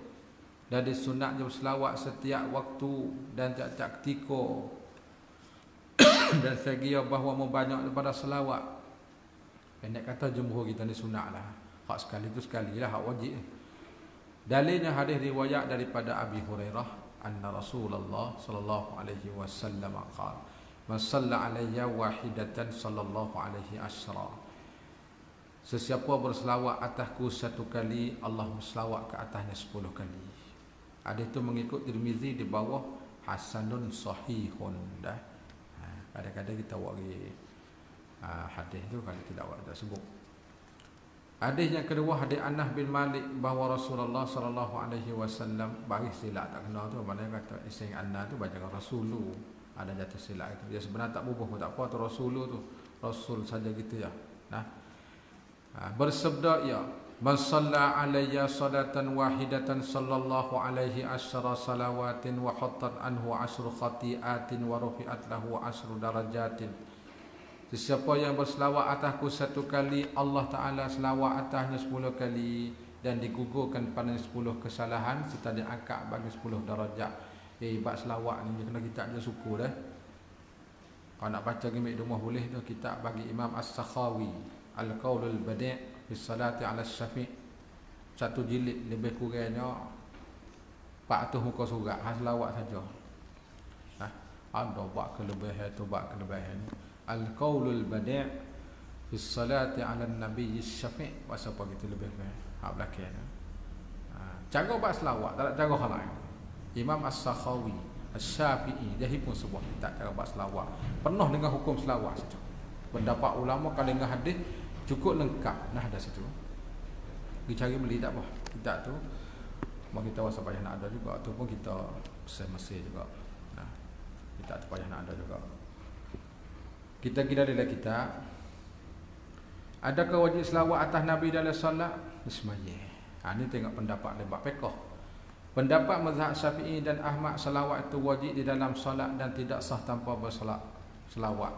Dan disunatnya berselawat setiap waktu dan tiap-tiap ketika. Dan saya bahawa membanyak daripada selawat. Pendek kata jumhur kita ni sunatlah. Hak sekali tu sekalilah, hak wajib. Dalilnya hadis riwayat daripada Abi Hurairah anna Rasulullah sallallahu alaihi wasallam qala man shalla alayya wahidatan sallallahu alaihi asyra. Sesiapa berselawat atasku satu kali, Allah berselawat ke atasnya 10 kali. Hadis itu mengikut Tirmizi di bawah hasanun sahihun dah. Kadang-kadang kita wari hadis tu kalau tidak tak sebut. Hadis yang kedua, hadis Anas bin Malik bahawa Rasulullah sallallahu alaihi wasallam bagi silap tak kenal tu, mana kata iseng Anas tu baca Rasulu, ada jatuh silap itu. Dia sebenarnya tak bubuh pun tak apa tu Rasulu tu. Rasul saja gitu ya. Bersabda ya, man shalla alayya salatan wahidatan sallallahu alaihi asyra salawatin wa hattat anhu asyru khati'atin wa rufi'at lahu asyru darajatin. Sesiapa yang berselawat atasku satu kali, Allah Ta'ala selawat atasnya 10 kali dan digugurkan pada 10 kesalahan serta diangkat bagi 10 darajat. Bab selawat ni kena kitab je suku dah. Kalau nak baca gimik rumah boleh tu kitab bagi Imam As-Sakhawi Al-Qaulul Badi' fi Salati 'ala Syafi'. Satu jilid lebih kurangnya 400 muka surat selawat saja. Ada bab kelebihan tu, bab kelebihan ni. Al-Qaulul Badi' fi Salati 'ala Nabi Syafi'. Bahasa apa gitu lebih kurang. Hak belakang tu. Cara bab selawat, tak ada cara hal lain. Imam As-Sakhawi Asy-Syafi'i dia pun sebuah kitab cara bab selawat. Penuh dengan hukum selawat situ. Pendapat ulama kalau dengan hadis cukup lengkap ada situ. Pergi cari beli tak apa. Kitab tu mau kita wasa payah nak ada juga ataupun kita mesej juga. Kitab tu payah nak ada juga. Kita kira dalam kitab. Adakah wajib selawat atas Nabi dalam solat? Bismillah. Ini tengok pendapat lebak fiqh. Pendapat mazhab Syafi'i dan Ahmad, selawat itu wajib di dalam solat dan tidak sah tanpa selawat.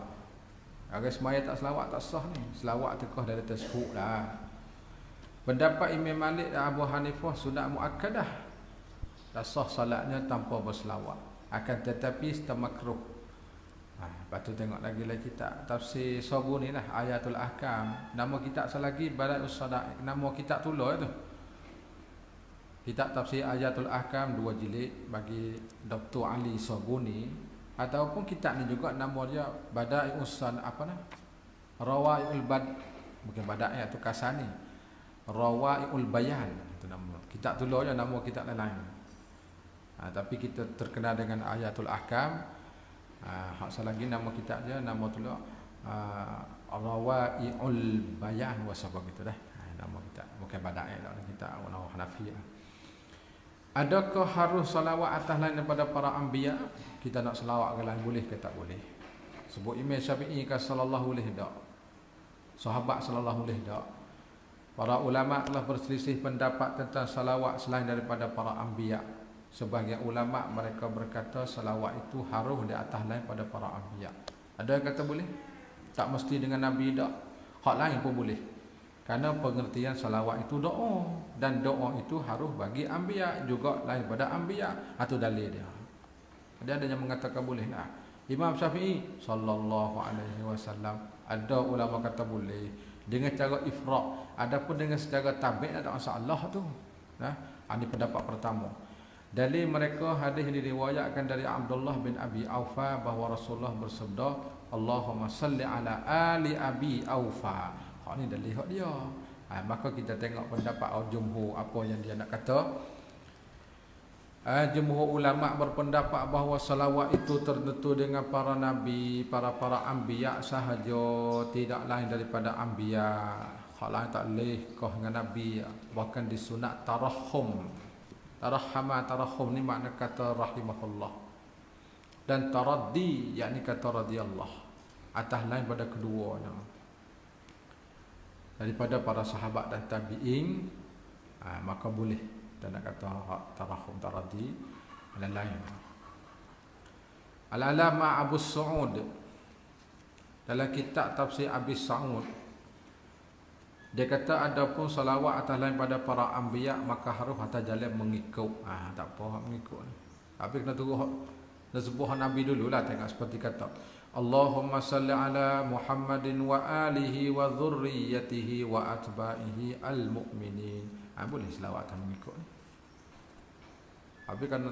Agar semaya tak selawat tak sah ni. Selawat tekah dari tasbih dah. Pendapat Imam Malik dan Abu Hanifah sunat muakkadah. Tak sah solatnya tanpa berselawat. Akan tetapi makruh. Lepas tu tengok lagi kitab tafsir Sabuni lah, Ayatul Ahkam. Nama kitab selagi Bada'us Sadaq. Nama kitab tulis tu. Kitab tafsir Ayatul Ahkam 2 jilid bagi Dr. Ali Sabuni. Ataupun kitab ni juga nama dia Bada'us Sadaq apa nah? Rawaiul Bad Bukan badak tu kasani. Rawaiul Bayan itu nama. Kitab tu je nama kitab lain. Tapi kita terkenal dengan Ayatul Ahkam. Hak lagi nama kitab dia nama tu Rawaiul Bayan wasabah gitu dah. Nama kitab bukan badak kitab orang Hanafi. Adakah harus salawat atas lain daripada para anbiya? Kita nak salawat ke lain boleh ke tak boleh? Sebut Imam Syafi'i ke sallallahu alaihi dak. Sahabat sallallahu alaihi dak. Para ulama telah berselisih pendapat tentang salawat selain daripada para anbiya. Sebahagian ulama mereka berkata salawat itu harus di atas lain pada para anbiya. Ada yang kata boleh? Tak mesti dengan nabi dak. Hak lain pun boleh. Kerana pengertian salawat itu doa dan doa itu harus bagi anbiya juga lain pada anbiya atau dalil dia. Ada yang mengatakan boleh lah. Imam Syafi'i sallallahu alaihi wasallam ada ulama kata boleh dengan cara ifrad. Adapun dengan secara tabi' tak ada masalah tu. Nah, ini pendapat pertama. Dalil mereka hadis yang diriwayatkan dari Abdullah bin Abi Aufa bahawa Rasulullah bersabda, Allahumma salli ala ali Abi Aufa. Ini dalil hak dia. Maka kita tengok pendapat jumhur apa yang dia nak kata. Jumhur ulama berpendapat bahawa salawat itu tertentu dengan para nabi, para anbiya sahaja, tidak lain daripada anbiya. Hak lain tak boleh kau dengan nabi, bahkan disunat tarahhum. Tarahhum ni makna kata rahimahullah. Dan taraddi yakni kata radhiyallah. Atas lain pada keduanya. Daripada para sahabat dan tabi'in, maka boleh. Dan nak kata tarahum taradi lain-lain. Al-Alama Abu Sa'ud dalam kitab tafsir Abi Sa'ud dia kata adapun salawat atas lain pada para anbiya maka harus atas jalan mengikut. Tak apa mengikut. Tapi kena tunggu dah sebut nabi dululah, tengok seperti kata Allahumma salli ala Muhammadin wa alihi wa dhurriyyatihi wa atba'ihi al-mu'minin. Boleh selawat atas mengikut ni. Tapi kan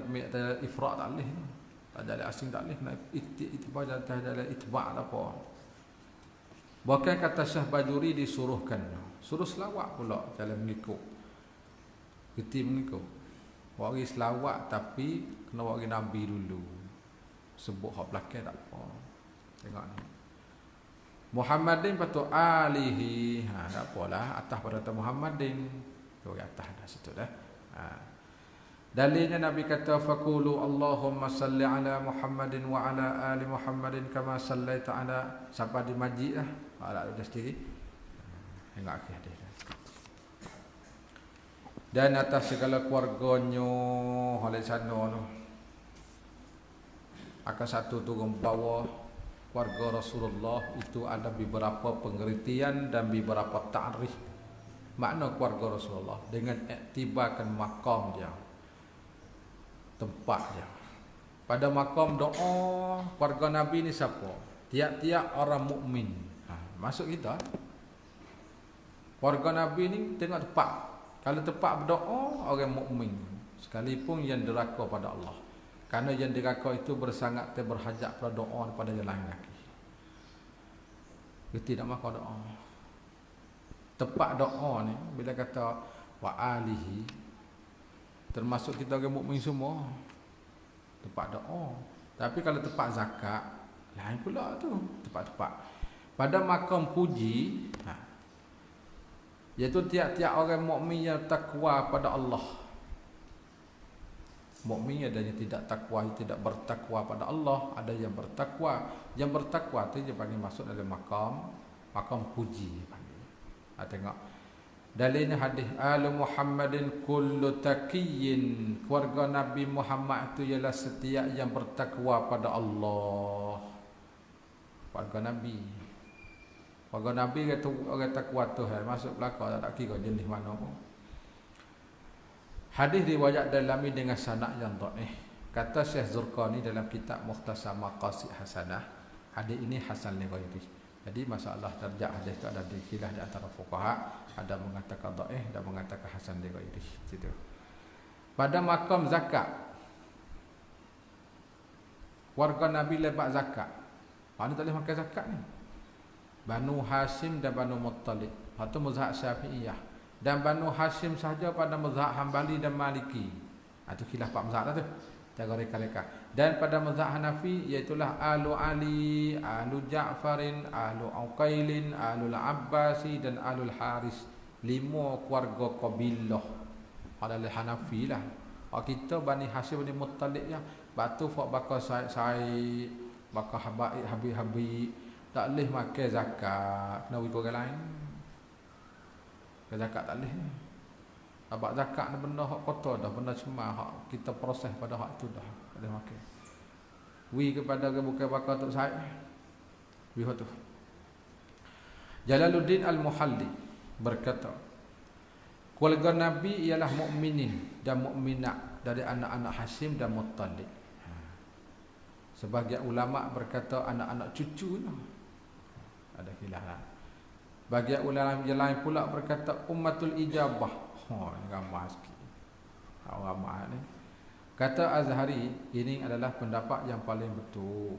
ifrat tak boleh. Tak ada asing tak boleh. Kena itibak atas jalan itibak tak apa. Bahkan kata Syekh Bajuri disuruhkan. Suruh selawat pula jalan mengikut. Geti mengikut. Wari selawat tapi kena wari Nabi dulu. Sebut hak belakang tak apa. Tengok ni. Muhammadin patut alihi. Tak apalah atas pada Muhammadin. Tu atas dah situ dah. Dalilnya Nabi kata faqulu Allahumma salli ala Muhammadin wa ala ali Muhammadin kama sallaita ala sampai di majid lah. Ada sendiri. Tengok akhir hadis. Dan atas segala keluarganya oleh sana tu. Akan satu turun bawah keluarga Rasulullah itu ada beberapa pengertian dan beberapa ta'rif makna keluarga Rasulullah dengan iktibarkan makam dia, tempat dia. Pada makam doa keluarga Nabi ni siapa? Tiap-tiap orang mukmin. Masuk kita. Keluarga Nabi ni tengok tempat. Kalau tempat berdoa orang mukmin, sekalipun yang deraka pada Allah. Kerana yang diraka itu bersangat berhajat pada doa pada yang lain lagi. Dia tidak makan doa. Tempat doa ni bila kata wa alihi termasuk kita orang mukmin semua. Tempat doa. Tapi kalau tempat zakat lain pula tu, tempat-tempat. Pada makam puji, iaitu tiap-tiap orang mukmin yang takwa pada Allah. Mukmin ada yang tidak takwa, yang tidak bertakwa pada Allah, ada yang bertakwa. Yang bertakwa tu dia panggil masuk dalam makam puji panggil. Tengok. Dalilnya hadis al Muhammadin kullu taqiyyin. Keluarga Nabi Muhammad itu ialah setiap yang bertakwa pada Allah. Keluarga Nabi. Keluarga Nabi kata orang takwa Tuhan masuk belaka tak kira jenis mana pun. Hadis riwayat Dalami dengan sanad yang dhaif. Kata Syekh Zurqani dalam kitab Mukhtasar Maqasid Hasanah, hadis ini hasan li ghairi. Jadi masalah darjah hadis itu ada khilaf di antara fuqaha, ada mengatakan dhaif dan mengatakan hasan li ghairi. Situ. Pada makam zakat. Warga Nabi lebat zakat. Mana tak boleh makan zakat ni? Banu Hashim dan Banu Muttalib. Itu mazhab Syafi'iyah. Dan Banu Hashim sahaja pada mazhab Hambali dan Maliki. Itu khilaf pak mazhab tu. Cara reka-reka. Dan pada mazhab Hanafi iaitulah Alu Ali, Alu Ja'farin, Alu Uqailin, Alul Abbasi dan Alul Haris. 5 keluarga kabilah. Adalah Hanafi lah. Kita Bani Hashim Bani Muttalib ya. Batu fak bakal sai bakal habis tak boleh makan zakat. Kena bagi orang lain. Zakat tak boleh. Abak zakat ni benda hak kotor dah, benda cemar hak kita proses pada hak itu dah. Tak boleh makan. Wi kepada bukan bakal tok sai. Wi tu. Jalaluddin Al-Muhalli berkata, keluarga Nabi ialah mukminin dan mukminat dari anak-anak Hashim dan Muttalib. Sebagian ulama berkata anak-anak cucunya. Ada khilaf. Bagian ulama yang lain pula berkata ummatul ijabah. Ini ramah sikit. Ramah ni. Kata Azhari, ini adalah pendapat yang paling betul.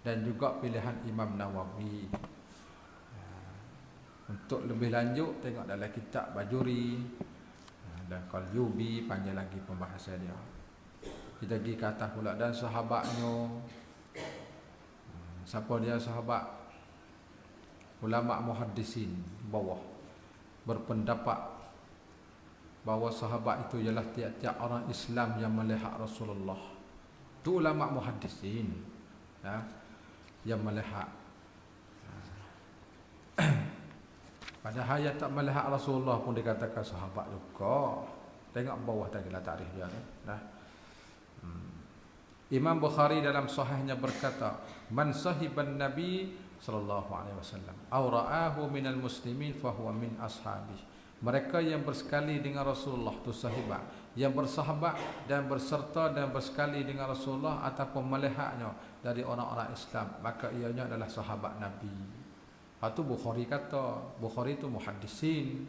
Dan juga pilihan Imam Nawawi. Untuk lebih lanjut tengok dalam kitab Bajuri dan Qalyubi, panjang lagi pembahasan dia. Kita pergi ke atas pula. Dan sahabatnya, siapa dia sahabat? Ulama muhaddisin bawah berpendapat bahawa sahabat itu ialah tiap-tiap orang Islam yang melihat Rasulullah. Itu ulama muhaddisin ya, yang melihat. Padahal yang tak melihat Rasulullah pun dikatakan sahabat juga. Tengok bawah tadi lah takrif dia ni. Imam Bukhari dalam sahihnya berkata, man sahiban Nabi sallallahu alaihi wasallam aw ra'ahu minal muslimin fa huwa min ashabi. Mereka yang bersekali dengan Rasulullah tu sahibat, yang bersahabat dan berserta dan bersekali dengan Rasulullah ataupun melihatnya dari orang-orang Islam, maka ianya adalah sahabat Nabi. Itu Bukhari kata. Bukhari tu muhaddisin.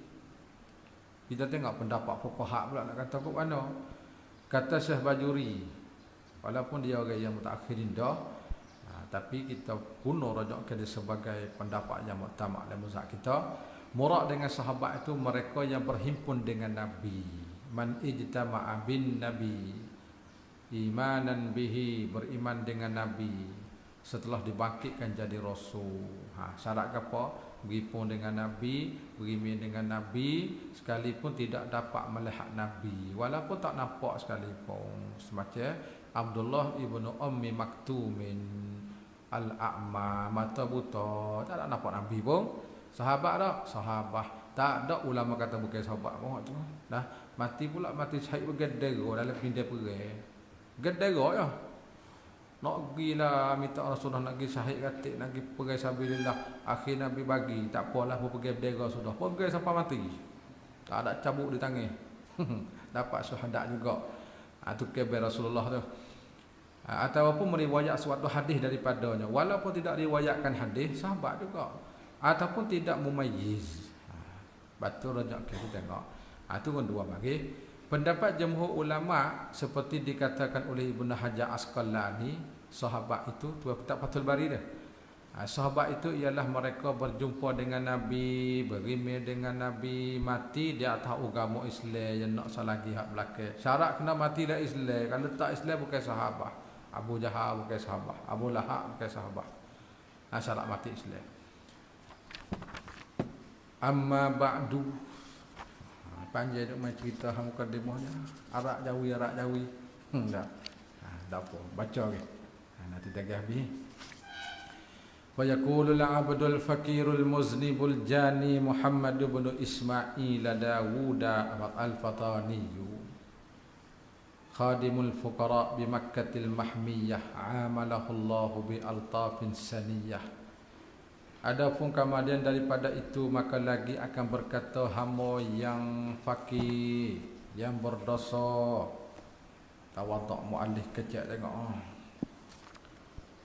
Kita tengok pendapat fuqaha pula nak kata ke mana. Kata Syekh Bajuri, walaupun dia orang yang mutakhirin dah, tapi kita kuno rajukkan dia sebagai pendapat yang muktamad dalam mazhab kita. Murad dengan sahabat itu mereka yang berhimpun dengan Nabi. Man ijtama'a bin Nabi imanan bihi, beriman dengan Nabi setelah dibangkitkan jadi Rasul. Syarat apa? Berhimpun dengan Nabi, beriman dengan Nabi sekalipun tidak dapat melihat Nabi, walaupun tak nampak sekalipun. Semacam Abdullah ibnu Ummi Maktumin Al-A'ma, mata buta, tak ada nampak Nabi pun. Sahabat tak? Sahabat. Tak ada ulama kata bukan sahabat pun tu. Dah mati pula, mati syahid bergedera dalam pindah perang. Gedera ya. Nak pergilah minta Rasulullah nak pergi syahid katik, nak pergi perang sabilillah. Akhir Nabi bagi, tak apalah pun pergi berdera sudah. Perang sampai mati. Tak ada cabuk di tangan. Dapat syahadat juga. Itu keber Rasulullah tu. Ataupun meriwayat suatu hadis daripadanya, walaupun tidak riwayatkan hadis, sahabat juga. Ataupun tidak mumayyiz. Betul rajak kita tengok. Itu kan dua bagi. Pendapat jumhur ulama seperti dikatakan oleh Ibnu Hajar Asqalani, sahabat itu tu kitab Fathul Bari dia. Sahabat itu ialah mereka berjumpa dengan Nabi, berimej dengan Nabi, mati di atas agama Islam yang nak selagi hak belakang. Syarat kena mati dah Islam. Kalau tak Islam bukan sahabat. Abu Jahal bukan sahabat, Abu Lahab bukan sahabat. Syarat mati Islam. Amma ba'du, panjang duk main cerita hang mukadimahnya. Arak Jawi. Dah. Dah apa? Baca ke. Nanti tak habis. Wa yaqulu al-'abdul fakirul muznibul jani Muhammad bin Ismail Dawud al-Fatani khadimul fuqara bi Makkatil Mahmiyah amalahu Allah bi altafin saniyah. Adapun kemudian daripada itu maka lagi akan berkata hamba yang fakir, yang berdosa. Tawaduk muallif kecil tengok.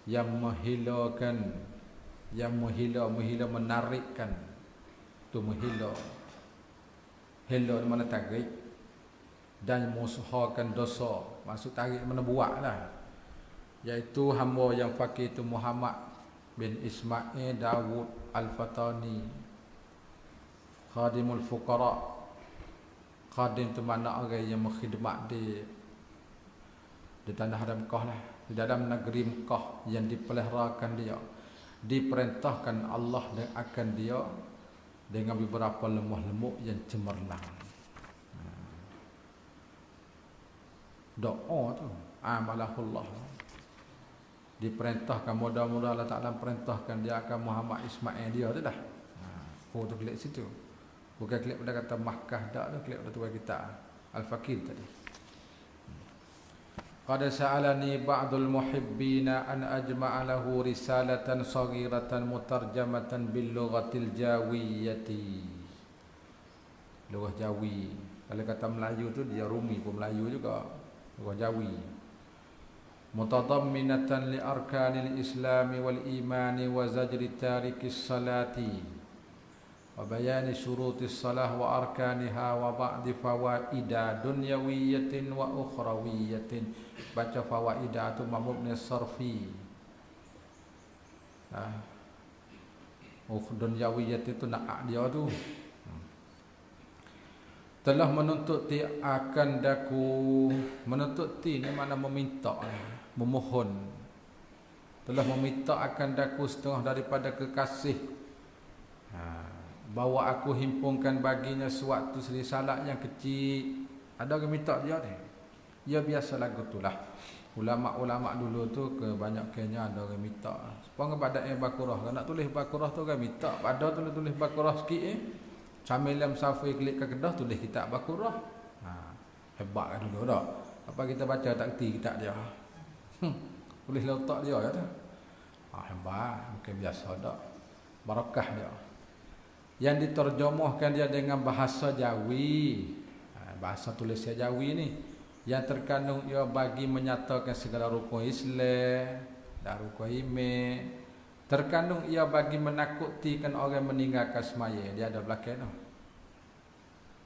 Yang menghilangkan, yang menghila menarikkan. Tu menghila. Hila mana tarik dan mengusahakan dosa. Maksud tarik mana buatlah. Iaitu hamba yang fakir itu Muhammad bin Ismail Dawud Al-Fatani, khadimul fuqara. Khadim tu mana orang yang mengkhidmat di tanah Mekah lah, di dalam negeri Mekah yang dipeliharakan dia, diperintahkan Allah dan akan dia dengan beberapa lemah lembut yang cemerlang. Doa tu amalahullah, diperintahkan, mudah-mudahan Allah Ta'ala perintahkan dia akan Muhammad Ismail dia tu dah. Oh tu klik situ, bukan klik pada kata Makkah dak tu, klik pada tuan kita Al-Fakir tadi. Qad sa'alani ba'dul muhibbina an ajma'a lahu risalatan saghiratan mutarjamatan bil lughatil jawiyyati. Lughah Jawi. Kalau kata Melayu tu dia Rumi pun Melayu juga. Lughah Jawi. Mutadamminatan li arkanil islami wal imani wa zajri tarikis salati wa bayani syurutis salah wa arkaniha wa ba'di fawaida dunyawiyatin wa ukhrawiyatin. Baca fawaida tu mabni sarfi. Dunyawiyat itu nak dia tu. Telah menuntut ti akan daku, menuntut ti ni mana meminta, memohon. Telah meminta akan daku setengah daripada kekasih, bahawa aku himpunkan baginya suatu risalah yang kecil. Ada orang minta dia ni. Ya biasa lagu tu lah. Ulama-ulama dulu tu kebanyakannya ada orang minta. Sepang pada Baqarah, nak tulis Baqarah tu orang minta. Pada tulis Baqarah sikit Sambil Safi klik ke kedah tulis kitab Baqarah. Hebat kan dulu dah. Apa kita baca tak kerti kitab dia. Tulis letak dia ya tu. Hebat, mungkin biasa dak. Barakah dia. Yang diterjemahkan dia dengan bahasa Jawi. Bahasa tulisnya Jawi ni yang terkandung ia bagi menyatakan segala rukun Islam dan rukun iman. Terkandung ia bagi menakutikan orang meninggalkan semaya. Dia ada belakang tu.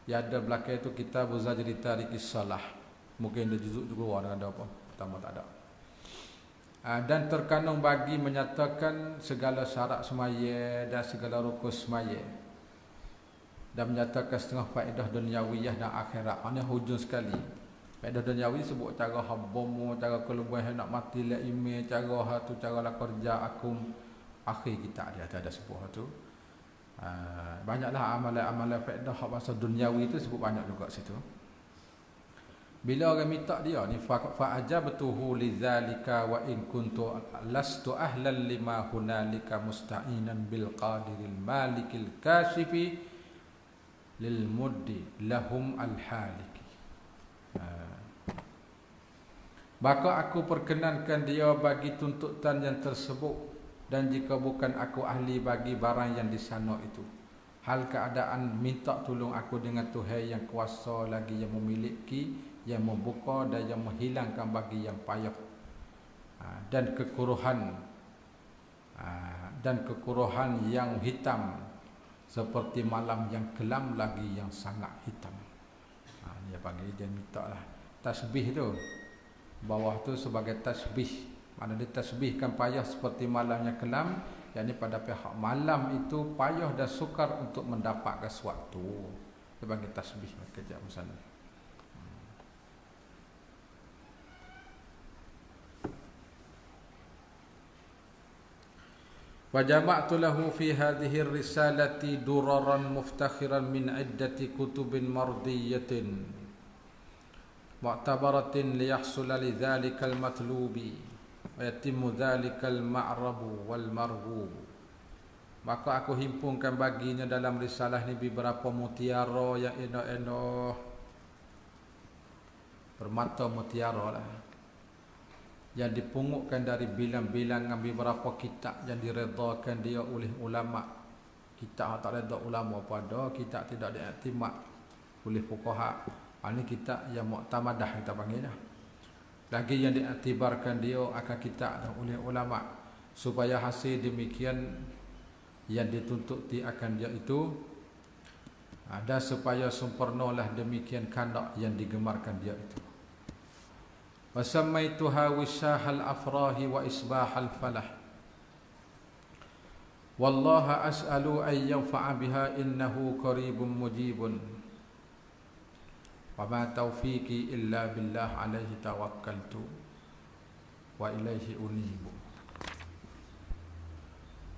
Dia ada belakang tu kitab Zajri Tarikis Salah. Mungkin dia juzuk keluar ada apa? Pertama tak ada. Dan terkandung bagi menyatakan segala syarat semaya dan segala rukun semaya. Dan menyatakan setengah faedah duniawiyah dan akhirat. Ini hujung sekali. Faedah duniawi sebut cara habamu, cara kelubuhan nak mati la ime, cara tu cara la kerja akum. Akhir kita dia ada sebut tu. Banyaklah amalan-amalan faedah bahasa duniawi itu sebut banyak juga situ. Bila orang minta dia ni fa ajabtuhu lidzalika wa in kuntu lastu ahlan lima hunalika musta'inan bil qadiril malikil kashifi lil muddi lahum al haliki. Maka aku perkenankan dia bagi tuntutan yang tersebut, dan jika bukan aku ahli bagi barang yang di sana itu, hal keadaan minta tolong aku dengan Tuhan yang kuasa lagi, yang memiliki, yang membuka dan yang menghilangkan bagi yang payah dan kekuruhan yang hitam seperti malam yang kelam lagi yang sangat hitam. Dia panggil, dia minta lah tasbih tu. Bawah tu sebagai tasbih. Mana dia tasbihkan payah seperti malamnya kelam, yakni pada pihak malam itu payah dan sukar untuk mendapatkan sesuatu. Dia panggil tasbih kejap misalnya. Wajama'tu lahu fi hadhihi risalati duraran muftakhiran min iddati kutubin mardiyatin mu'tabaratin liyahsula lidzalikal matlubi wa yatimmu dzalikal ma'rabu wal marghub. Maka aku himpunkan baginya dalam risalah ni beberapa mutiara yang indah-indah, permata mutiara lah, yang dipungutkan dari bilang-bilangan beberapa kitab yang diredakan dia oleh ulama. Kitab tak reda ulama pada, kitab tidak diiktimad oleh fuqaha. Ini kitab yang mu'tamadah kita panggilnya. Lagi yang diiktibarkan dia akan kitab oleh ulama, supaya hasil demikian yang dituntut akan dia itu dan supaya sempurnalah demikian kandak yang digemarkan dia itu. Wa sammaituha wisahal afrahi wa isbahal falah. Wallaha as'alu an yanfa'a biha innahu qaribun mujibun. Wa ma taufiqi illa billah alaihi tawakkaltu wa ilaihi unibu.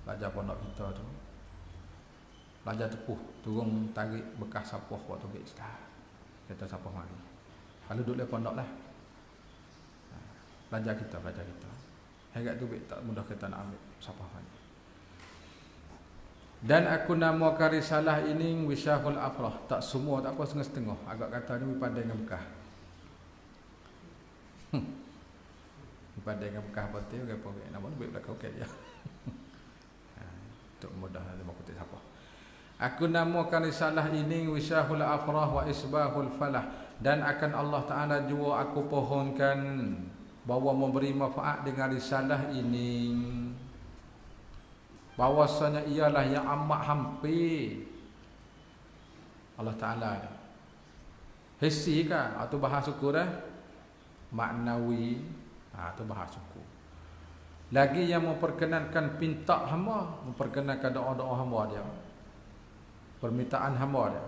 Belajar pondok kita tu, belajar tepuh, turun tarik bekas sapuh waktu Islam. Kita sapuh mari. Kalau duduk di pondok lah. Belajar kita. Hegat tu tak mudah kita nak ambil sapuh mari. Dan aku namakan risalah ini Wisyahul Afrah. Tak semua, tak apa setengah-setengah. Agak kata ni pada dengan Mekah. Pada dengan Mekah apa tu? Apa nama tu baik belakang okey dia. Untuk mudah ada kutip siapa. Aku namakan risalah ini Wisyahul Afrah wa Isbahul Falah, dan akan Allah Taala jua aku pohonkan bahawa memberi manfaat dengan risalah ini, bahwasanya ialah yang amat hampir Allah Taala ni. Hisi kan atau bahasa syukur dah maknawi, tu bahasa syukur. Lagi yang memperkenankan pinta hamba, memperkenankan doa-doa hamba dia, permintaan hamba dia.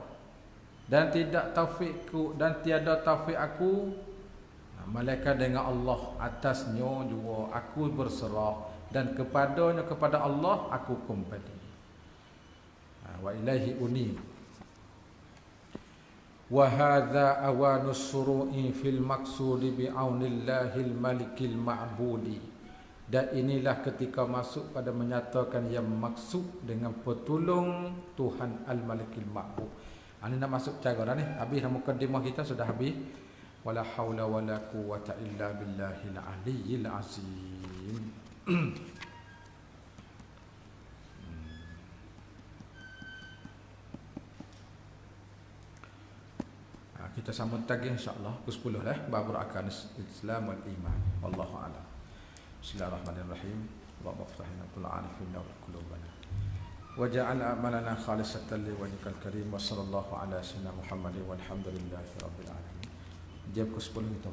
Dan tidak taufikku, dan tiada taufik aku malaikat dengan Allah, atasnya juga aku berserah, dan kepadanya, kepada Allah aku kembali. Wa ilaihi unib. Wa hadza awanus suru'i fil maqsudi bi aunillahil malikil ma'budi. Dan inilah ketika masuk pada menyatakan yang maksud dengan petulung Tuhan Al-Malikil Ma'bud. Ini nak masuk cara dah ni. Habis mukadimah kita sudah habis. Wala haula wala quwwata illa billahil aliyyil azim. Kita sambung lagi insya-Allah pukul 10 dah bab arkan Islam wal iman. Wallahu a'lam. Bismillahirrahmanirrahim. Allahumma iftah lana kull 'arifin wa qulubana waj'al a'malana khalisatan liwajhikal karim wa sallallahu ala sayyidina Muhammadin walhamdulillahi rabbil alamin. Jam ke 10 kita.